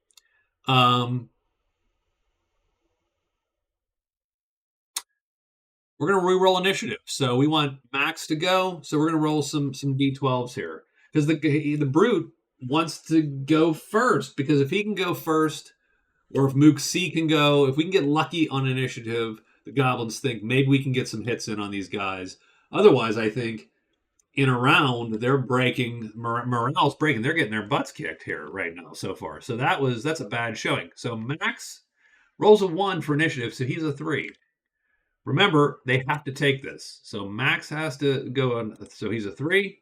We're going to re-roll initiative. So we want Max to go. So we're going to roll some d12s here because the Brute wants to go first, because if he can go first, or if Mook C can go, if we can get lucky on initiative, the goblins think maybe we can get some hits in on these guys. Otherwise, I think in a round they're breaking, morale's breaking. They're getting their butts kicked here right now so far. So that's a bad showing. So Max rolls a 1 for initiative, so he's a 3. Remember, they have to take this. So Max has to go on, so he's a 3.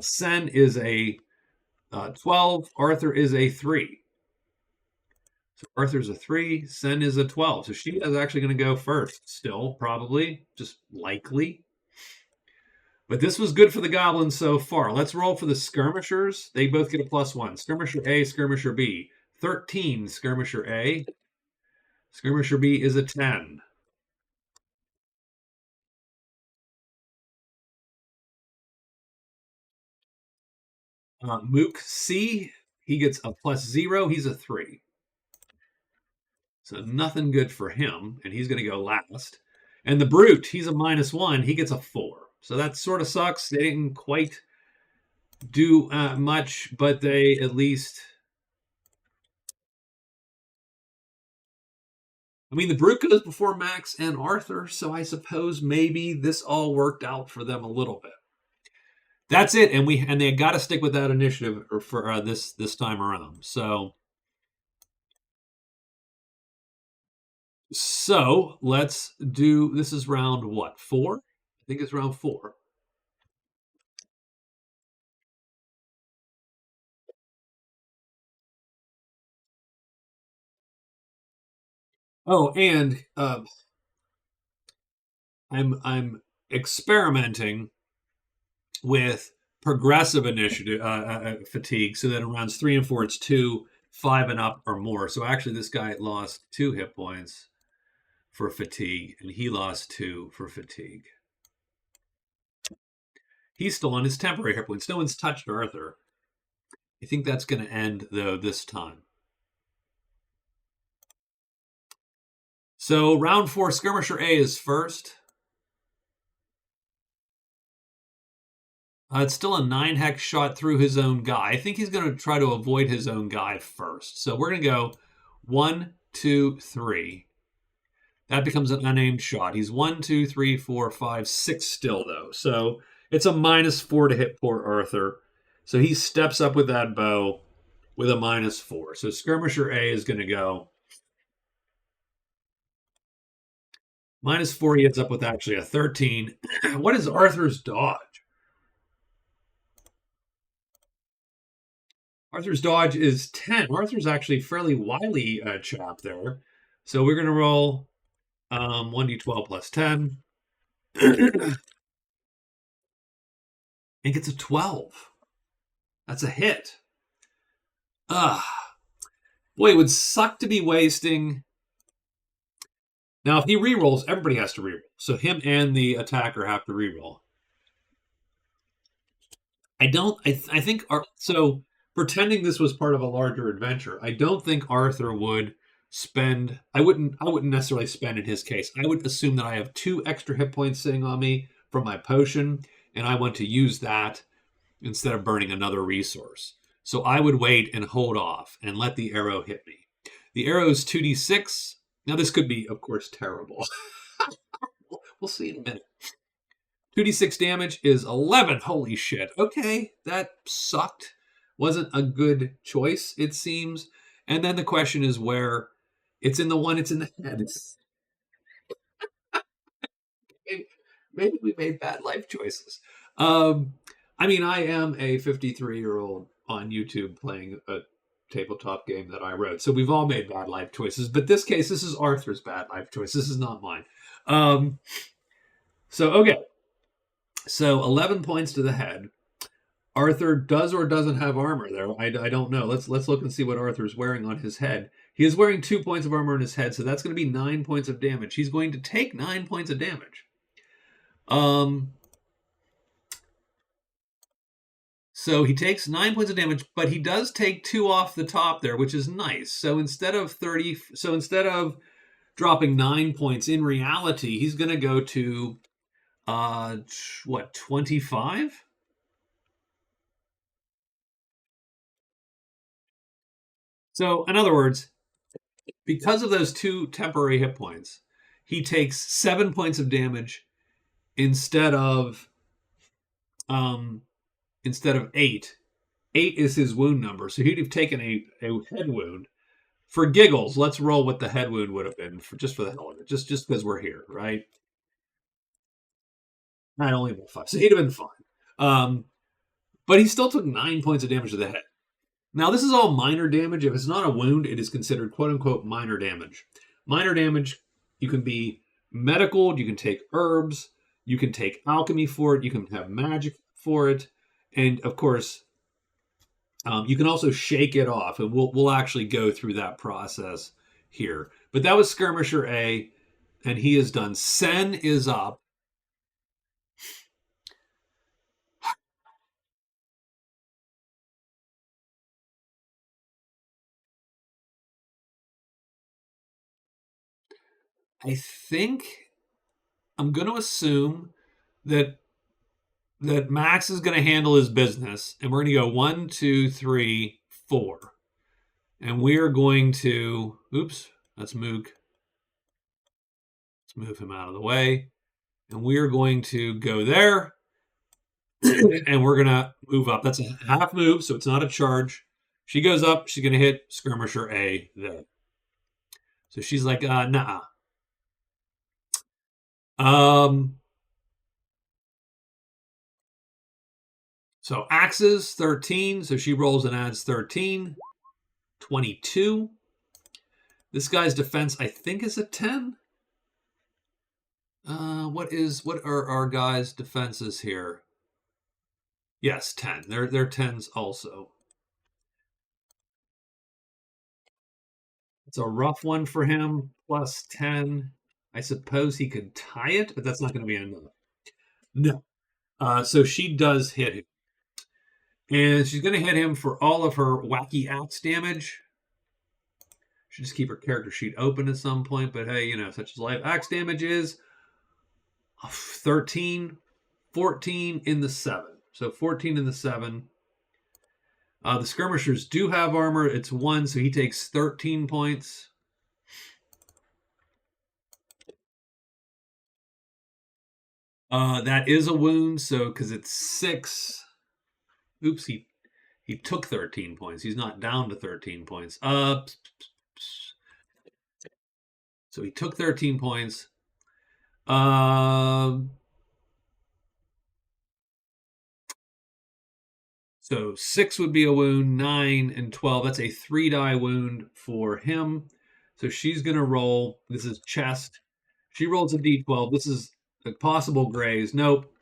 Sen is a 12. Arthur is a 3. So Arthur's a 3. Sen is a 12. So she is actually going to go first still, probably, just likely. But this was good for the goblins so far. Let's roll for the skirmishers. They both get a +1. Skirmisher A, Skirmisher B. 13, Skirmisher A. Skirmisher B is a 10. Mook C, he gets a +0. He's a 3. So nothing good for him, and he's going to go last. And the Brute, he's a -1. He gets a 4. So that sort of sucks. They didn't quite do much, but they at least... I mean, the Brute goes before Max and Arthur, so I suppose maybe this all worked out for them a little bit. That's it, and they got to stick with that initiative for this time around. So So let's do. This is round what? 4? I think it's round 4. Oh, and I'm experimenting with progressive initiative fatigue, so that in rounds 3 and 4 it's 2, 5 and up or more. So actually, this guy lost 2 hit points for fatigue, and he lost 2 for fatigue. He's still on his temporary hit points. No one's touched Arthur. I think that's going to end though this time. So round 4, Skirmisher A is first. It's still a 9 hex shot through his own guy. I think he's going to try to avoid his own guy first. So we're going to go 1, 2, 3. That becomes an unaimed shot. He's 1, 2, 3, 4, 5, 6 still, though. So it's a -4 to hit poor Arthur. So he steps up with that bow with a -4. So Skirmisher A is going to go -4. He ends up with actually a 13. What is Arthur's dodge? Arthur's dodge is 10. Arthur's actually fairly wily chap there. So we're going to roll 1d12 plus 10. And gets a 12. That's a hit. Boy, it would suck to be wasting. Now, if he rerolls, everybody has to reroll. So him and the attacker have to reroll. I think, so pretending this was part of a larger adventure, I don't think Arthur would spend, I wouldn't necessarily spend in his case. I would assume that I have 2 extra hit points sitting on me from my potion, and I want to use that instead of burning another resource. So I would wait and hold off and let the arrow hit me. The arrow is 2d6. Now this could be, of course, terrible. We'll see in a minute. 2d6 damage is 11. Holy shit. Okay, that sucked. Wasn't a good choice, it seems. And then the question is where. It's in the one, it's in the head. Maybe we made bad life choices. I mean, I am a 53-year-old on YouTube playing a tabletop game that I wrote. So we've all made bad life choices. But this case, this is Arthur's bad life choice. This is not mine. Okay. So 11 points to the head. Arthur does or doesn't have armor there. I don't know. Let's look and see what Arthur's wearing on his head. He is wearing 2 points of armor on his head, so that's going to be 9 points of damage. He's going to take 9 points of damage. So he takes 9 points of damage, but he does take 2 off the top there, which is nice. So instead of dropping 9 points, in reality, he's going to go to 25? So in other words, because of those 2 temporary hit points, he takes 7 points of damage instead of 8. 8 is his wound number, so he'd have taken a head wound. For giggles, let's roll what the head wound would have been, just for the hell of it, just because we're here, right? Not only about 5, so he'd have been fine. But he still took 9 points of damage to the head. Now, this is all minor damage. If it's not a wound, it is considered quote-unquote minor damage. Minor damage, you can be medical, you can take herbs, you can take alchemy for it, you can have magic for it, and of course, you can also shake it off, and we'll actually go through that process here. But that was Skirmisher A, and he is done. Sen is up. I think I'm going to assume that Max is going to handle his business, and we're going to go 1, 2, 3, 4, and we are going to. Oops, that's Moog. Let's move him out of the way, and we are going to go there, and we're going to move up. That's a half move, so it's not a charge. She goes up. She's going to hit Skirmisher A there. So she's like, nah. Um, so axes 13, so she rolls and adds 13. 22. This guy's defense, I think, is a 10. What are our guys' defenses here? Yes, 10. They're 10s also. It's a rough one for him. Plus 10. I suppose he could tie it, but that's not going to be enough. No. So she does hit him. And she's going to hit him for all of her wacky axe damage. Should just keep her character sheet open at some point, but hey, such as life. Axe damage is 13, 14 in the 7. So 14 in the 7. The skirmishers do have armor. It's 1, so he takes 13 points. That is a wound, so because it's 6. Oops, he took 13 points. He's not down to 13 points. So he took 13 points. So 6 would be a wound, 9 and 12. That's a 3-die wound for him. So she's going to roll. This is chest. She rolls a d12. This is a possible graze. Nope.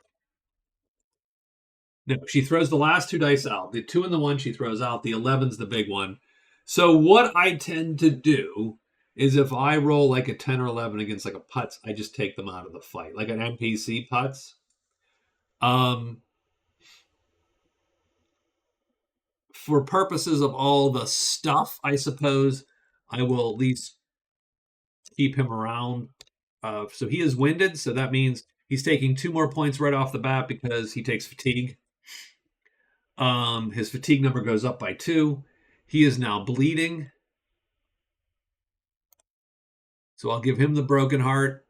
No, she throws the last 2 dice out. The 2 and the 1 she throws out. The 11's the big one. So what I tend to do is if I roll like a 10 or 11 against like a putz, I just take them out of the fight. Like an NPC putz. For purposes of all the stuff, I suppose I will at least keep him around. So he is winded, so that means he's taking 2 more points right off the bat because he takes fatigue. His fatigue number goes up by 2. He is now bleeding. So I'll give him the broken heart.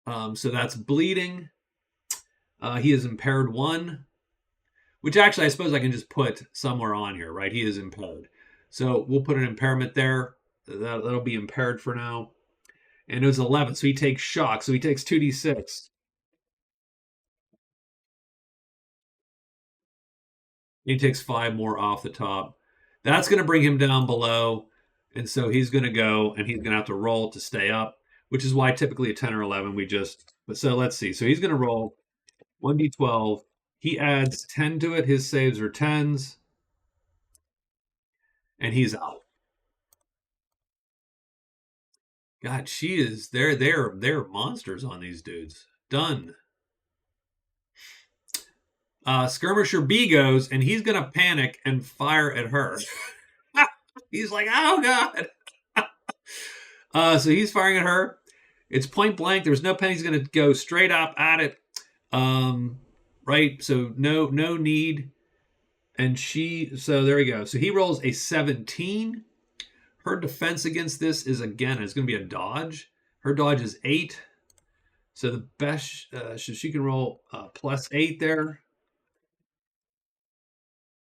So that's bleeding. He is impaired 1, which actually I suppose I can just put somewhere on here, right? He is impaired. So we'll put an impairment there. That'll be impaired for now. And it was 11, so he takes shock. So he takes 2d6. He takes 5 more off the top. That's going to bring him down below. And so he's going to go and he's going to have to roll to stay up, which is why typically a 10 or 11 but so let's see. So he's going to roll 1d12. He adds 10 to it. His saves are 10s. And he's out. God, they're monsters on these dudes. Done. Skirmisher B goes, and he's going to panic and fire at her. He's like, oh, God. So he's firing at her. It's point blank. There's no pen. He's going to go straight up at it. Right? So no need. And so there we go. So he rolls a 17. Her defense against this is, again, it's going to be a dodge. Her dodge is 8. So the best, she can roll plus 8 there.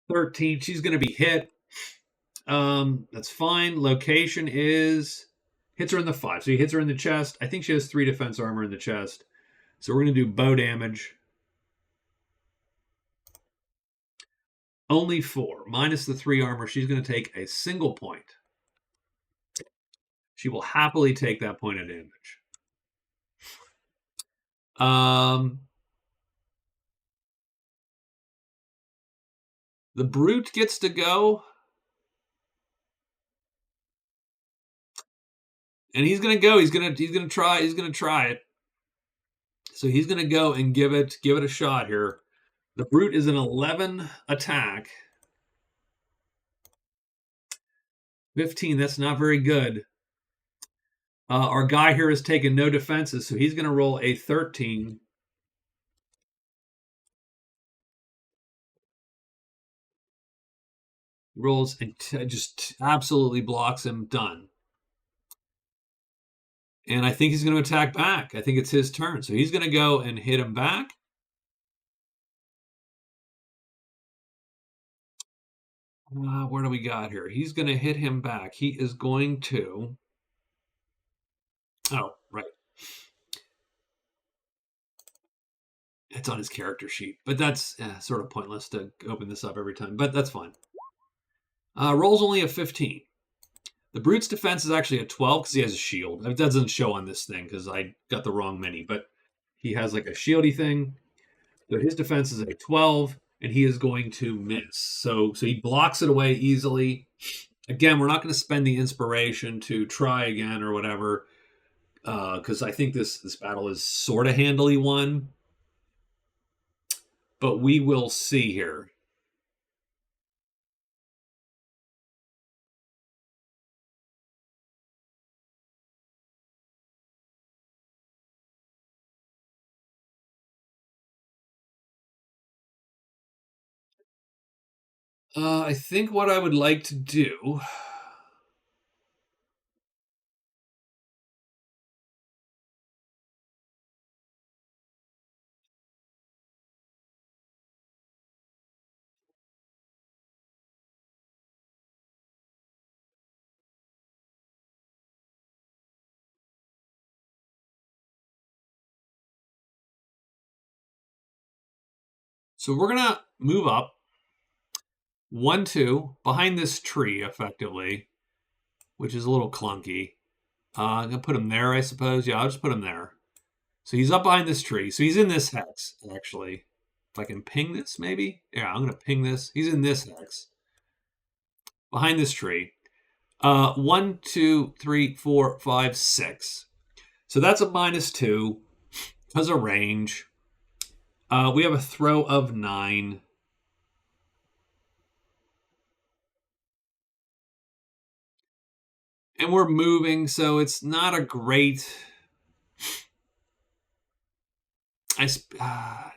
13. She's going to be hit. That's fine. Location hits her in the 5. So he hits her in the chest. I think she has 3 defense armor in the chest. So we're going to do bow damage. Only 4. Minus the 3 armor. She's going to take a single point. She will happily take that point of damage. The brute gets to go. And he's going to go. He's going to try it. So he's going to go and give it a shot here. The brute is an 11 attack. 15, that's not very good. Our guy here has taken no defenses, so he's going to roll a 13. Rolls and just absolutely blocks him. Done. And I think he's going to attack back. I think it's his turn. So he's going to go and hit him back. What do we got here? He's going to hit him back. He is going to Oh, right. It's on his character sheet, but that's sort of pointless to open this up every time. But that's fine. Rolls only a 15. The Brute's defense is actually a 12 because he has a shield. It doesn't show on this thing because I got the wrong mini, but he has like a shieldy thing. So his defense is a 12, and he is going to miss. So he blocks it away easily. Again, we're not going to spend the inspiration to try again or whatever, because I think this battle is sort of handily won. But we will see here. I think what I would like to do. So we're gonna move up 1, 2 behind this tree, effectively, which is a little clunky. I'm gonna put him there, I suppose. Yeah, I'll just put him there. So he's up behind this tree. So he's in this hex, actually. If I can ping this, maybe? Yeah, I'm gonna ping this. He's in this hex. Behind this tree. 1, 2, 3, 4, 5, 6. So that's a -2. Has a range. We have a throw of 9. And we're moving, so it's not a great.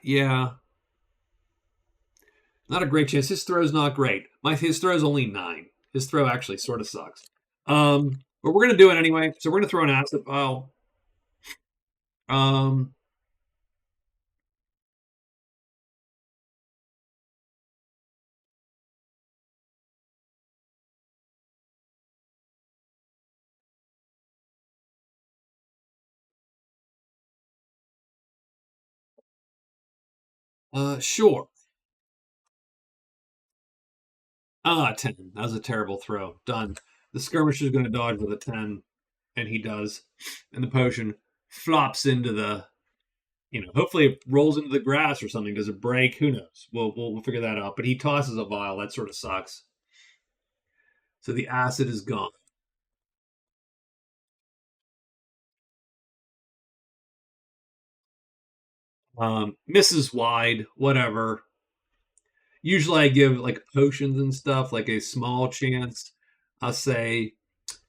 Yeah, not a great chance. His throw's not great. His throw's only 9. His throw actually sort of sucks. But we're gonna do it anyway. So we're gonna throw an acid pile. Um, sure. 10. That was a terrible throw. Done. The skirmisher's gonna dodge with a 10, and he does. And the potion flops into the. Hopefully it rolls into the grass or something. Does it break? Who knows? We'll figure that out. But he tosses a vial. That sort of sucks. So the acid is gone. Misses wide, whatever. Usually I give like potions and stuff, like a small chance. I'll say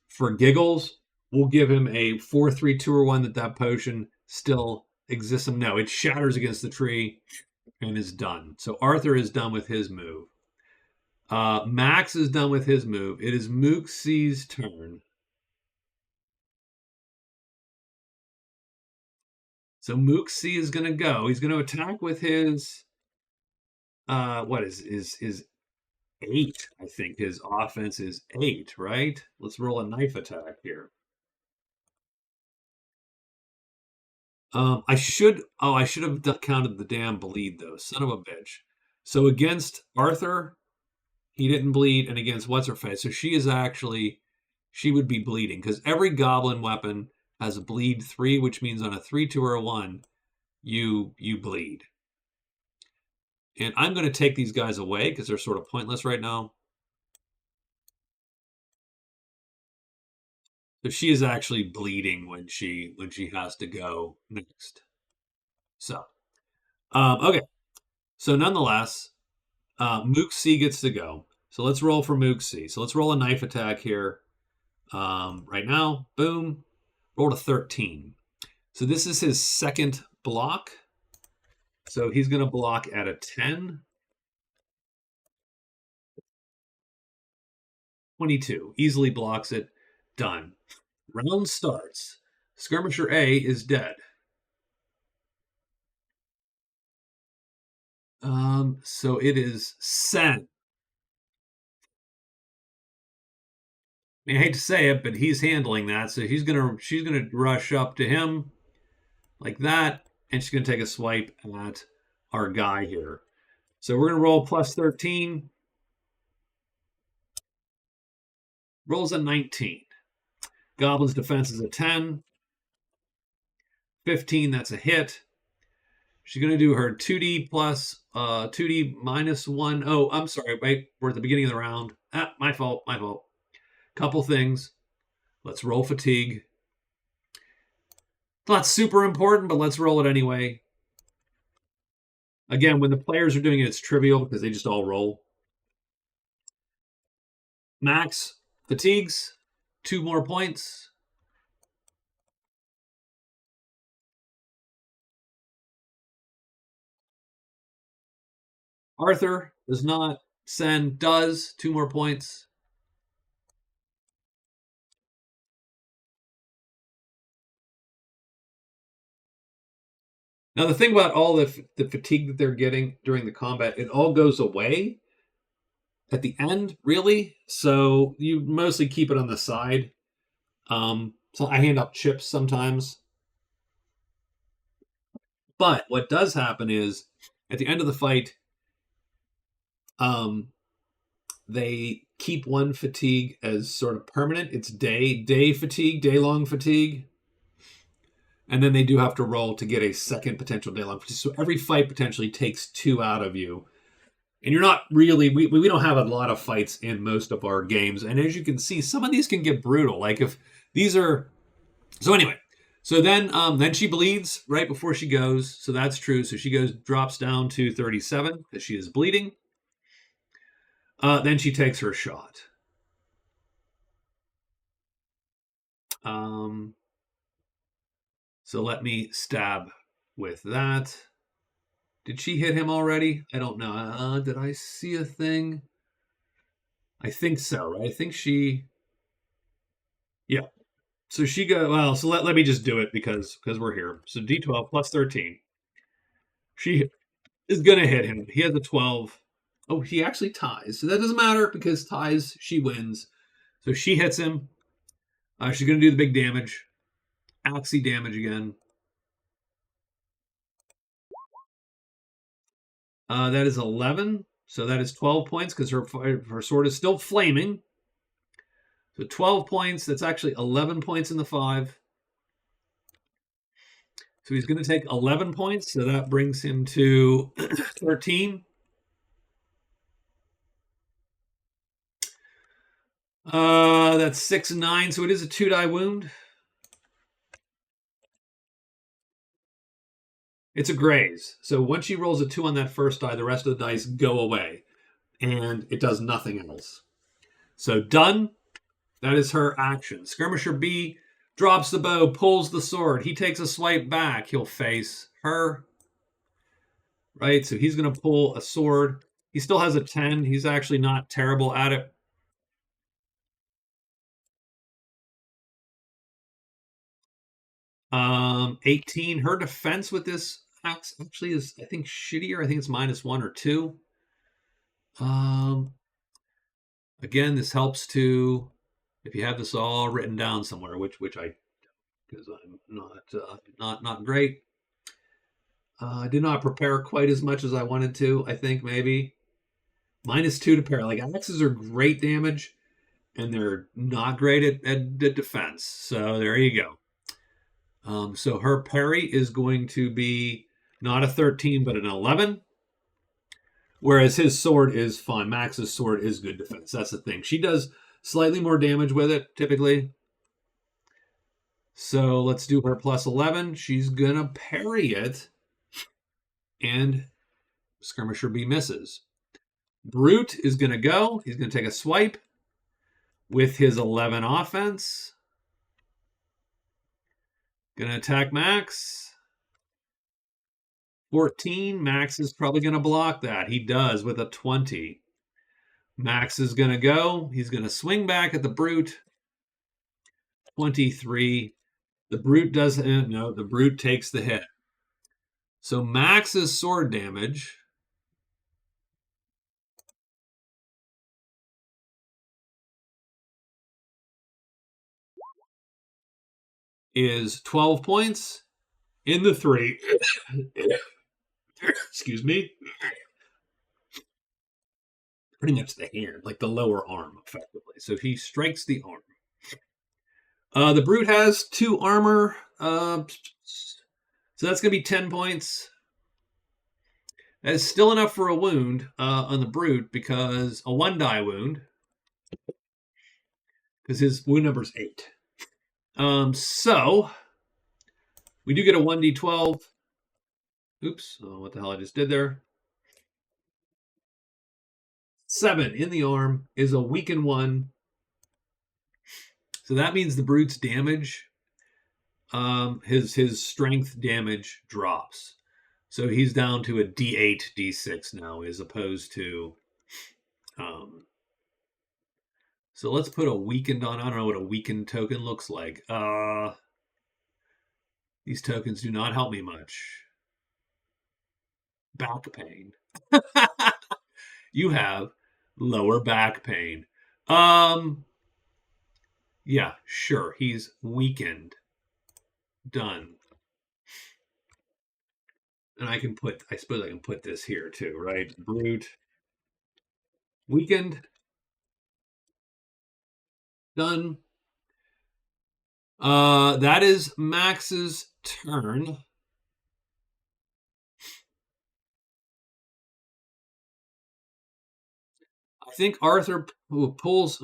for giggles, we'll give him a 4, 3, 2, or 1 that potion still exists. No, it shatters against the tree and is done. So Arthur is done with his move. Max is done with his move. It is Mook C's turn. So Mook C is going to go. He's going to attack with his what is 8, I think. His offense is 8, right? Let's roll a knife attack here. I should have counted the damn bleed though. Son of a bitch. So against Arthur, he didn't bleed, and against what's her face, so she would be bleeding because every goblin weapon has a bleed 3, which means on a 3, 2, or a 1, you bleed. And I'm going to take these guys away because they're sort of pointless right now. So she is actually bleeding when she has to go next. So okay. So nonetheless, Mook C gets to go. So let's roll for Mook C. So let's roll a knife attack here. Right now, boom, rolled a 13. So this is his second block. So he's going to block at a 10. 22. Easily blocks it. Done. Round starts. Skirmisher A is dead. So it is Sen. I hate to say it, but he's handling that. So she's gonna rush up to him like that, and she's gonna take a swipe at our guy here. So we're gonna roll plus 13. Rolls a 19. Goblin's defense is a 10. 15, that's a hit. She's going to do her 2D plus 2D minus 1. Oh, I'm sorry. Wait, we're at the beginning of the round. My fault. My fault. Couple things. Let's roll fatigue. It's not super important, but let's roll it anyway. Again, when the players are doing it, it's trivial because they just all roll. Max fatigues, 2 more points. Arthur does not. Sen does, 2 more points. Now, the thing about all the fatigue that they're getting during the combat, it all goes away at the end, really. So you mostly keep it on the side. So I hand out chips sometimes. But what does happen is at the end of the fight, um, they keep one fatigue as sort of permanent. It's day fatigue, day long fatigue. And then they do have to roll to get a second potential day long fatigue. So every fight potentially takes 2 out of you. And you're not really, we don't have a lot of fights in most of our games. And as you can see, some of these can get brutal. Like if these are, so anyway, so then she bleeds right before she goes. So that's true. So she drops down to 37 because she is bleeding. Then she takes her shot. So let me stab with that. Did she hit him already? I don't know. Did I see a thing? I think so, right? I think she. Yeah. So she go well. So let me just do it because we're here. So D12 plus 13. She is gonna hit him. He has a 12. Oh, he actually ties. So that doesn't matter because ties she wins. So she hits him. She's gonna do the big damage. Axie damage again. That is 11. So that is 12 points because her sword is still flaming. So 12 points. That's actually 11 points in the 5. So he's going to take 11 points. So that brings him to 13. That's 6 and 9. So it is a 2-die wound. It's a graze. So once she rolls a 2 on that first die, the rest of the dice go away. And it does nothing else. So done. That is her action. Skirmisher B drops the bow, pulls the sword. He takes a swipe back. He'll face her. Right? So he's going to pull a sword. He still has a 10. He's actually not terrible at it. 18. Her defense with this axe actually is, I think, shittier. I think it's -1 or 2. Again, this helps to, if you have this all written down somewhere, which I, because I'm not great. I did not prepare quite as much as I wanted to. I think maybe -2 to parry. Like axes are great damage, and they're not great at defense. So there you go. So her parry is going to be not a 13, but an 11. Whereas his sword is fine. Max's sword is good defense. That's the thing. She does slightly more damage with it, typically. So let's do her plus 11. She's going to parry it. And Skirmisher B misses. Brute is going to go. He's going to take a swipe with his 11 offense. Going to attack Max. 14. Max is probably going to block that. He does with a 20. Max is going to go. He's going to swing back at the Brute. 23. The Brute doesn't. No, the Brute takes the hit. So Max's sword damage is 12 points in the 3. Excuse me. Pretty much the hand, like the lower arm, effectively. So he strikes the arm. The brute has 2 armor. So that's going to be 10 points. That is still enough for a wound on the brute because a 1-die wound. Because his wound number is 8. So we do get a 1d12. Oops, what the hell I just did there. 7 in the arm is a weaken 1. So that means the brute's damage, his strength damage drops. So he's down to a d8, d6 now, as opposed to. So let's put a weakened on. I don't know what a weakened token looks like. These tokens do not help me much. Back pain. You have lower back pain. Yeah, sure. He's weakened. Done. And I suppose I can put this here too, right? Brute. Weakened. Done. That is Max's turn. I think Arthur pulls.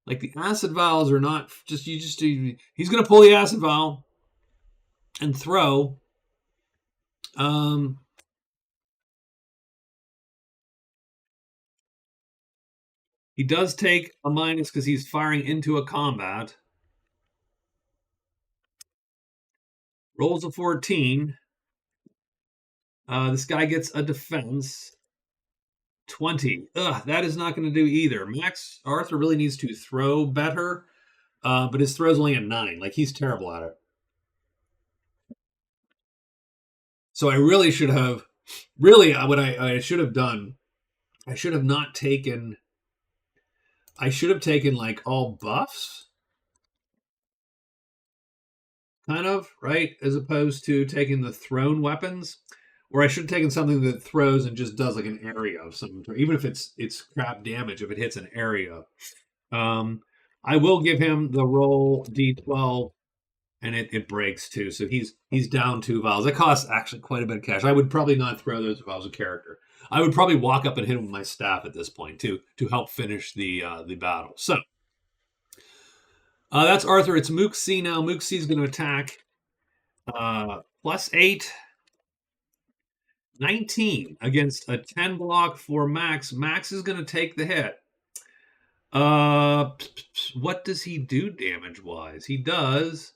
Like the acid vials are not just he's going to pull the acid vial and throw. He does take a minus because he's firing into a combat. Rolls a 14. This guy gets a defense. 20. Ugh, that is not going to do either. Arthur really needs to throw better, but his throw's only a 9. Like, he's terrible at it. So I really should have, what I should have done, I should have not taken, I should have taken, like, all buffs, kind of, right? As opposed to taking the thrown weapons. Or I should have taken something that throws and just does like an area of some, even if it's crap damage, if it hits an area. I will give him the roll d12, and it breaks too. So he's down 2 vials. That costs actually quite a bit of cash. I would probably not throw those if I was a character. I would probably walk up and hit him with my staff at this point to help finish the battle. So that's Arthur. It's Mook C now. Mook C is going to attack. +8. 19 against a 10 block for Max. Max is going to take the hit. What does he do damage-wise? He does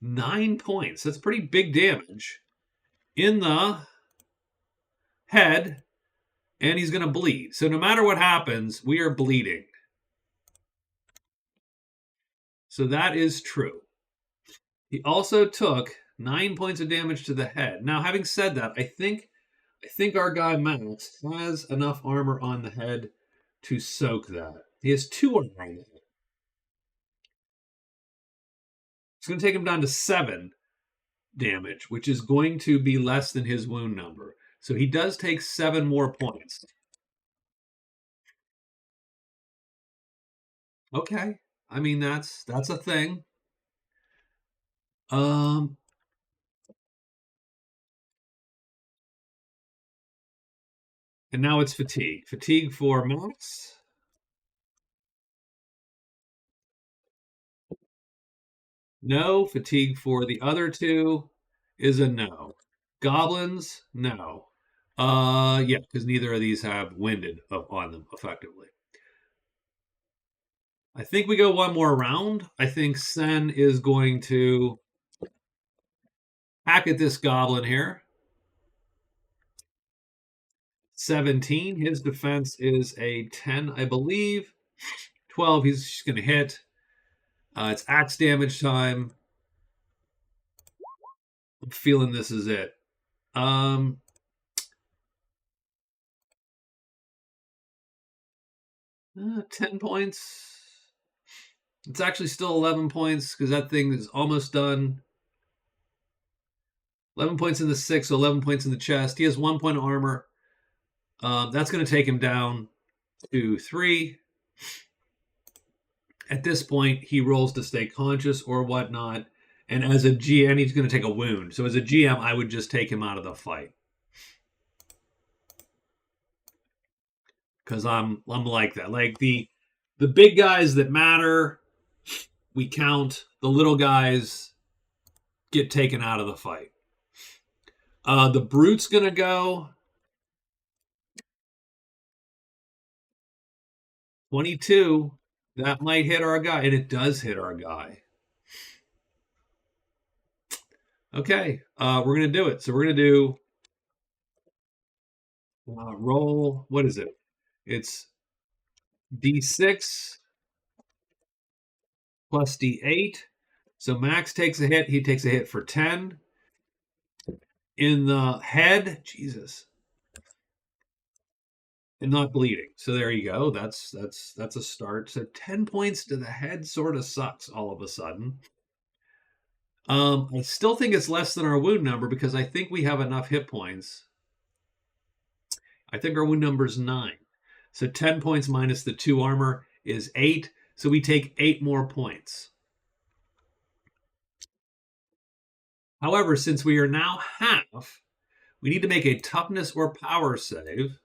9 points. That's pretty big damage in the head, and he's going to bleed. So no matter what happens, we are bleeding. So that is true. He also took 9 points of damage to the head. Now, having said that, I think our guy Max has enough armor on the head to soak that. He has 2 armor on the head. It's going to take him down to 7 damage, which is going to be less than his wound number. So he does take 7 more points. Okay. I mean, that's a thing. And now it's fatigue. Fatigue for Max. No. Fatigue for the other 2 is a no. Goblins, no. Yeah, because neither of these have winded on them effectively. I think we go one more round. I think Sen is going to hack at this goblin here. 17. His defense is a 10, I believe. 12. He's just going to hit. It's axe damage time. I'm feeling this is it. 10 points. It's actually still 11 points because that thing is almost done. 11 points in the 6, so 11 points in the chest. He has 1 point of armor. That's going to take him down to 3. At this point, he rolls to stay conscious or whatnot. And as a GM, he's going to take a wound. So as a GM, I would just take him out of the fight. Because I'm like that. Like the big guys that matter, we count. The little guys get taken out of the fight. The brute's going to go 22. That might hit our guy, and it does hit our guy. Okay, we're going to do it. So we're going to do roll. What is it? It's D6 plus D8. So Max takes a hit. He takes a hit for 10. In the head, Jesus, and not bleeding. So there you go. That's a start. So 10 points to the head sort of sucks all of a sudden. I still think it's less than our wound number because I think we have enough hit points. I think our wound number is 9. So 10 points minus the 2 armor is 8. So we take 8 more points. However, since we are now half, we need to make a toughness or power save.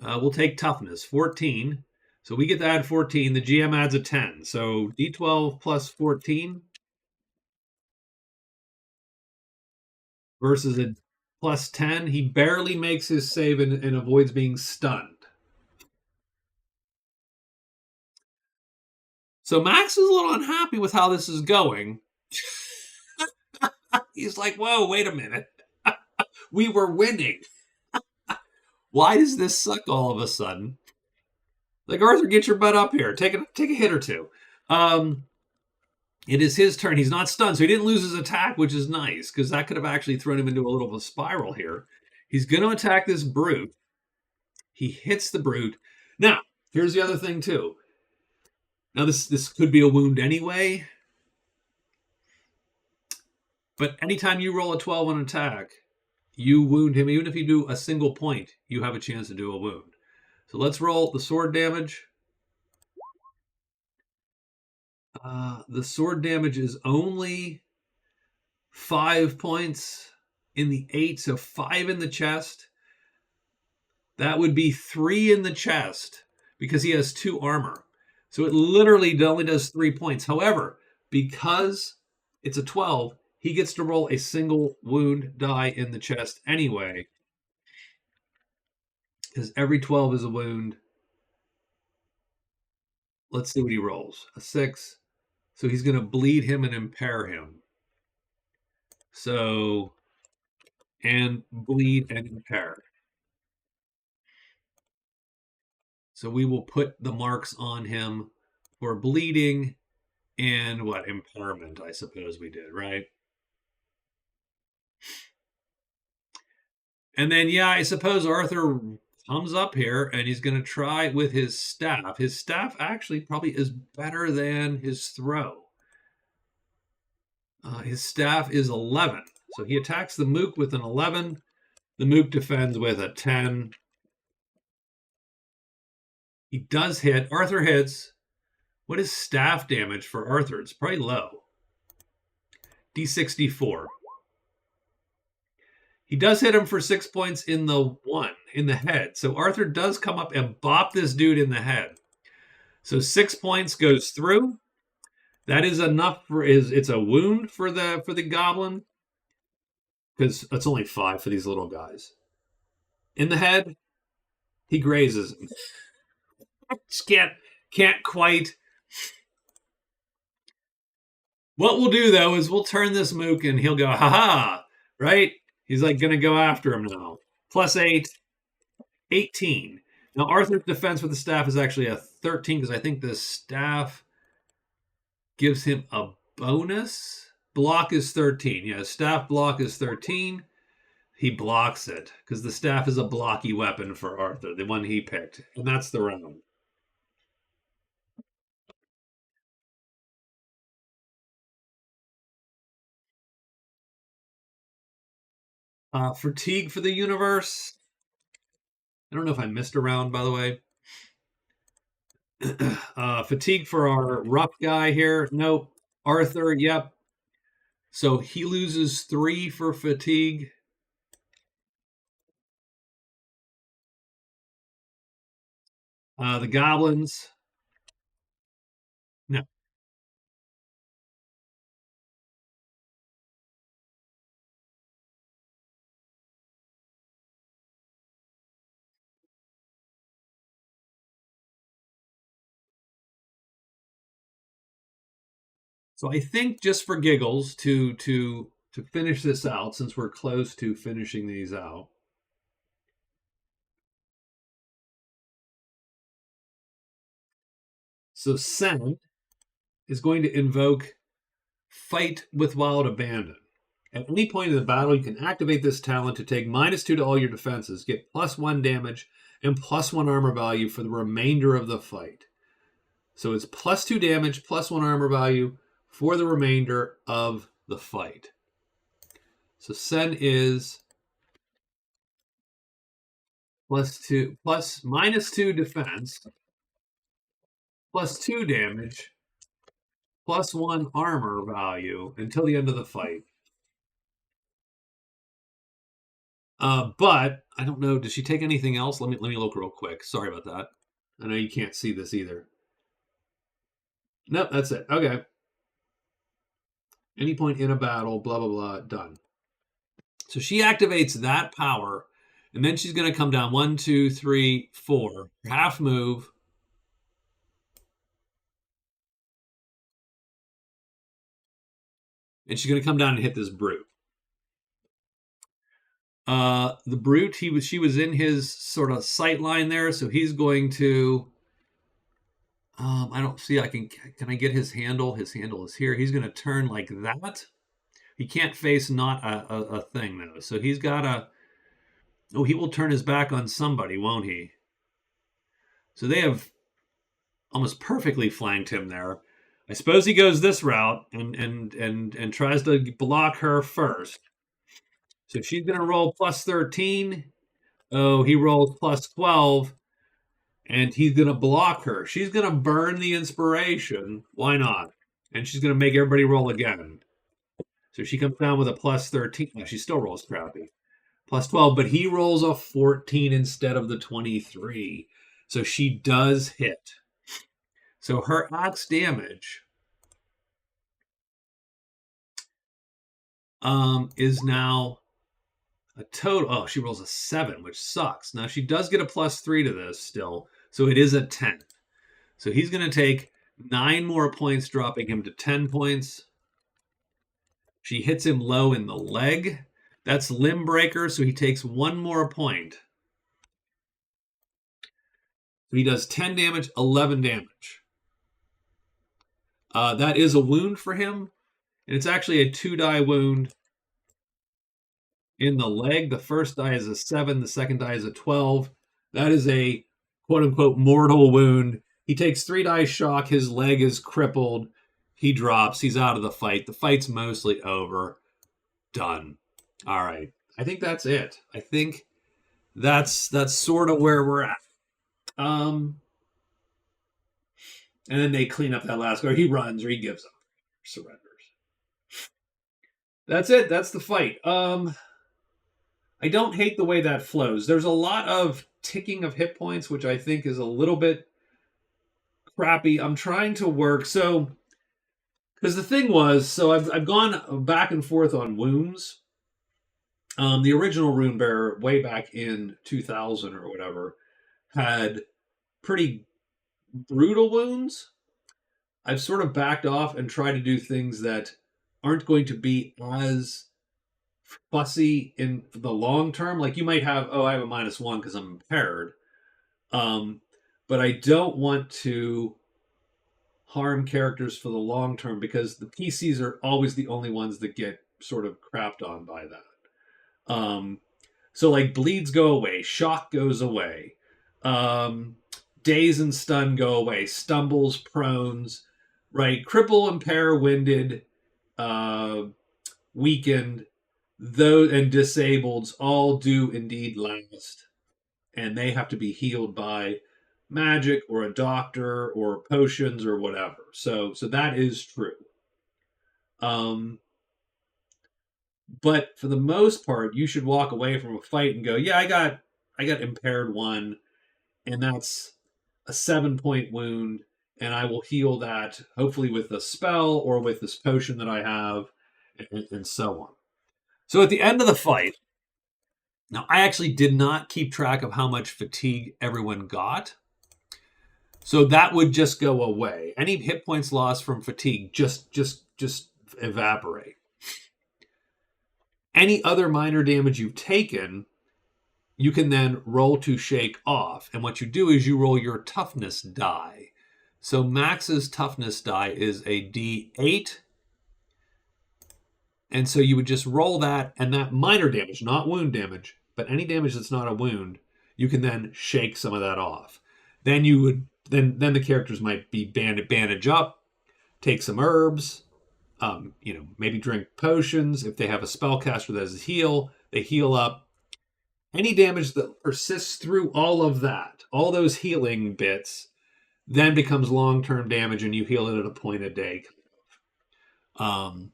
We'll take toughness, 14. So we get to add 14. The GM adds a 10. So D12 plus 14 versus a plus 10. He barely makes his save and avoids being stunned. So Max is a little unhappy with how this is going. He's like, whoa, wait a minute. We were winning. Why does this suck all of a sudden? Like, Arthur, get your butt up here. Take a hit or two. It is his turn. He's not stunned, so he didn't lose his attack, which is nice, because that could have actually thrown him into a little of a spiral here. He's going to attack this brute. He hits the brute. Now, here's the other thing, too. Now, this could be a wound anyway, but anytime you roll a 12 on attack, you wound him. Even if you do a single point, you have a chance to do a wound. So let's roll the sword damage. The sword damage is only 5 points in the 8, so 5 in the chest. That would be 3 in the chest because he has 2 armor. So it literally only does 3 points. However, because it's a 12, he gets to roll a single wound die in the chest anyway. Because every 12 is a wound. Let's see what he rolls. A 6. So he's going to bleed him and impair him. So, and bleed and impair. So we will put the marks on him for bleeding and what? Impairment, I suppose we did, right? And then, yeah, I suppose Arthur comes up here and he's going to try with his staff. His staff actually probably is better than his throw. His staff is 11. So he attacks the mook with an 11. The mook defends with a 10. He does hit. Arthur hits. What is staff damage for Arthur? It's probably low. D64. He does hit him for 6 points in the head. So Arthur does come up and bop this dude in the head. So 6 points goes through. That is enough for it's a wound for the goblin. Because it's only 5 for these little guys. In the head, he grazes him. Just can't quite. What we'll do though is we'll turn this mook and he'll go, haha, right? He's like going to go after him now. Plus 8, 18. Now, Arthur's defense with the staff is actually a 13 because I think the staff gives him a bonus. Block is 13. Yeah, staff block is 13. He blocks it because the staff is a blocky weapon for Arthur, the one he picked. And that's the round. Fatigue for the universe. I don't know if I missed a round, by the way. Fatigue for our rough guy here. Nope. Arthur, yep. So he loses 3 for fatigue. The goblins. No. So I think just for giggles to finish this out, since we're close to finishing these out. So Sen is going to invoke Fight with Wild Abandon. At any point in the battle, you can activate this talent to take -2 to all your defenses, get +1 damage, and +1 armor value for the remainder of the fight. So it's +2 damage, +1 armor value for the remainder of the fight. So Sen is +2, -2 defense, +2 damage, +1 armor value until the end of the fight. But I don't know. Does she take anything else? Let me look real quick. Sorry about that. I know you can't see this either. Nope, that's it. Okay. Any point in a battle, blah blah blah, done. So she activates that power, and then she's going to come down 1, 2, 3, 4, half move. And she's going to come down and hit this brute. The brute, she was in his sort of sight line there, so he's going to. I don't see. Can I get his handle? His handle is here. He's going to turn like that. He can't face not a thing though, so he's got a. Oh, he will turn his back on somebody, won't he? So they have almost perfectly flanked him there. I suppose he goes this route and tries to block her first. So she's going to roll +13. Oh, he rolls +12, and he's going to block her. She's going to burn the inspiration. Why not? And she's going to make everybody roll again. So she comes down with a +13. No, she still rolls crappy. +12, but he rolls a 14 instead of the 23. So she does hit. So her axe damage is now a total. Oh, she rolls a 7, which sucks. Now she does get a +3 to this still, so it is a 10. So he's going to take 9 more points, dropping him to 10 points. She hits him low in the leg. That's limb breaker, so he takes 1 more point. So he does 10 damage, 11 damage. That is a wound for him, and it's actually a 2-die wound in the leg. The first die is a 7, the second die is a 12. That is a quote-unquote mortal wound. He takes 3 die shock, his leg is crippled, he drops, he's out of the fight. The fight's mostly over. Done. All right. I think that's it. I think that's sort of where we're at. And then they clean up that last guy. He runs or he gives up, surrenders. That's it. That's the fight. I don't hate the way that flows. There's a lot of ticking of hit points, which I think is a little bit crappy. I'm trying to work. So, because the thing was, so I've gone back and forth on wounds. The original Runebearer, way back in 2000 or whatever, had pretty brutal wounds. I've sort of backed off and tried to do things that aren't going to be as fussy in the long term. Like you might have, I have a -1 because I'm impaired. But I don't want to harm characters for the long term because the PCs are always the only ones that get sort of crapped on by that. So like bleeds go away, shock goes away, daze and stun go away, stumbles, prones, right? Cripple, impair, winded, weakened, those and disableds all do indeed last, and they have to be healed by magic or a doctor or potions or whatever. So that is true. Um, but for the most part, you should walk away from a fight and go, yeah, I got impaired one, and that's a 7-point wound, and I will heal that hopefully with a spell or with this potion that I have, and so on. So at the end of the fight, now I actually did not keep track of how much fatigue everyone got. So that would just go away. Any hit points lost from fatigue just evaporate. Any other minor damage you've taken, you can then roll to shake off. And what you do is you roll your toughness die. So Max's toughness die is a D8. And so you would just roll that, and that minor damage, not wound damage, but any damage that's not a wound, you can then shake some of that off. Then you would then the characters might be bandage up, take some herbs, maybe drink potions. If they have a spellcaster that has a heal, they heal up. Any damage that persists through all of that, all those healing bits, then becomes long-term damage, and you heal it at a point a day. And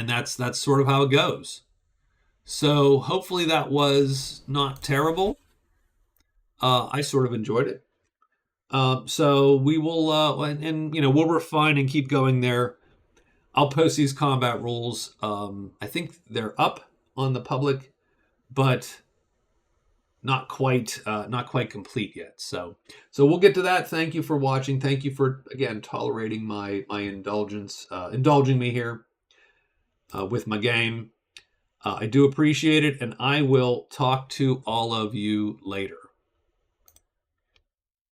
that's sort of how it goes. So hopefully that was not terrible. I sort of enjoyed it. So we will, we'll refine and keep going there. I'll post these combat rules. I think they're up on the public, but not quite complete yet. So we'll get to that. Thank you for watching. Thank you for, again, tolerating my indulgence, indulging me here with my game. I do appreciate it, and I will talk to all of you later.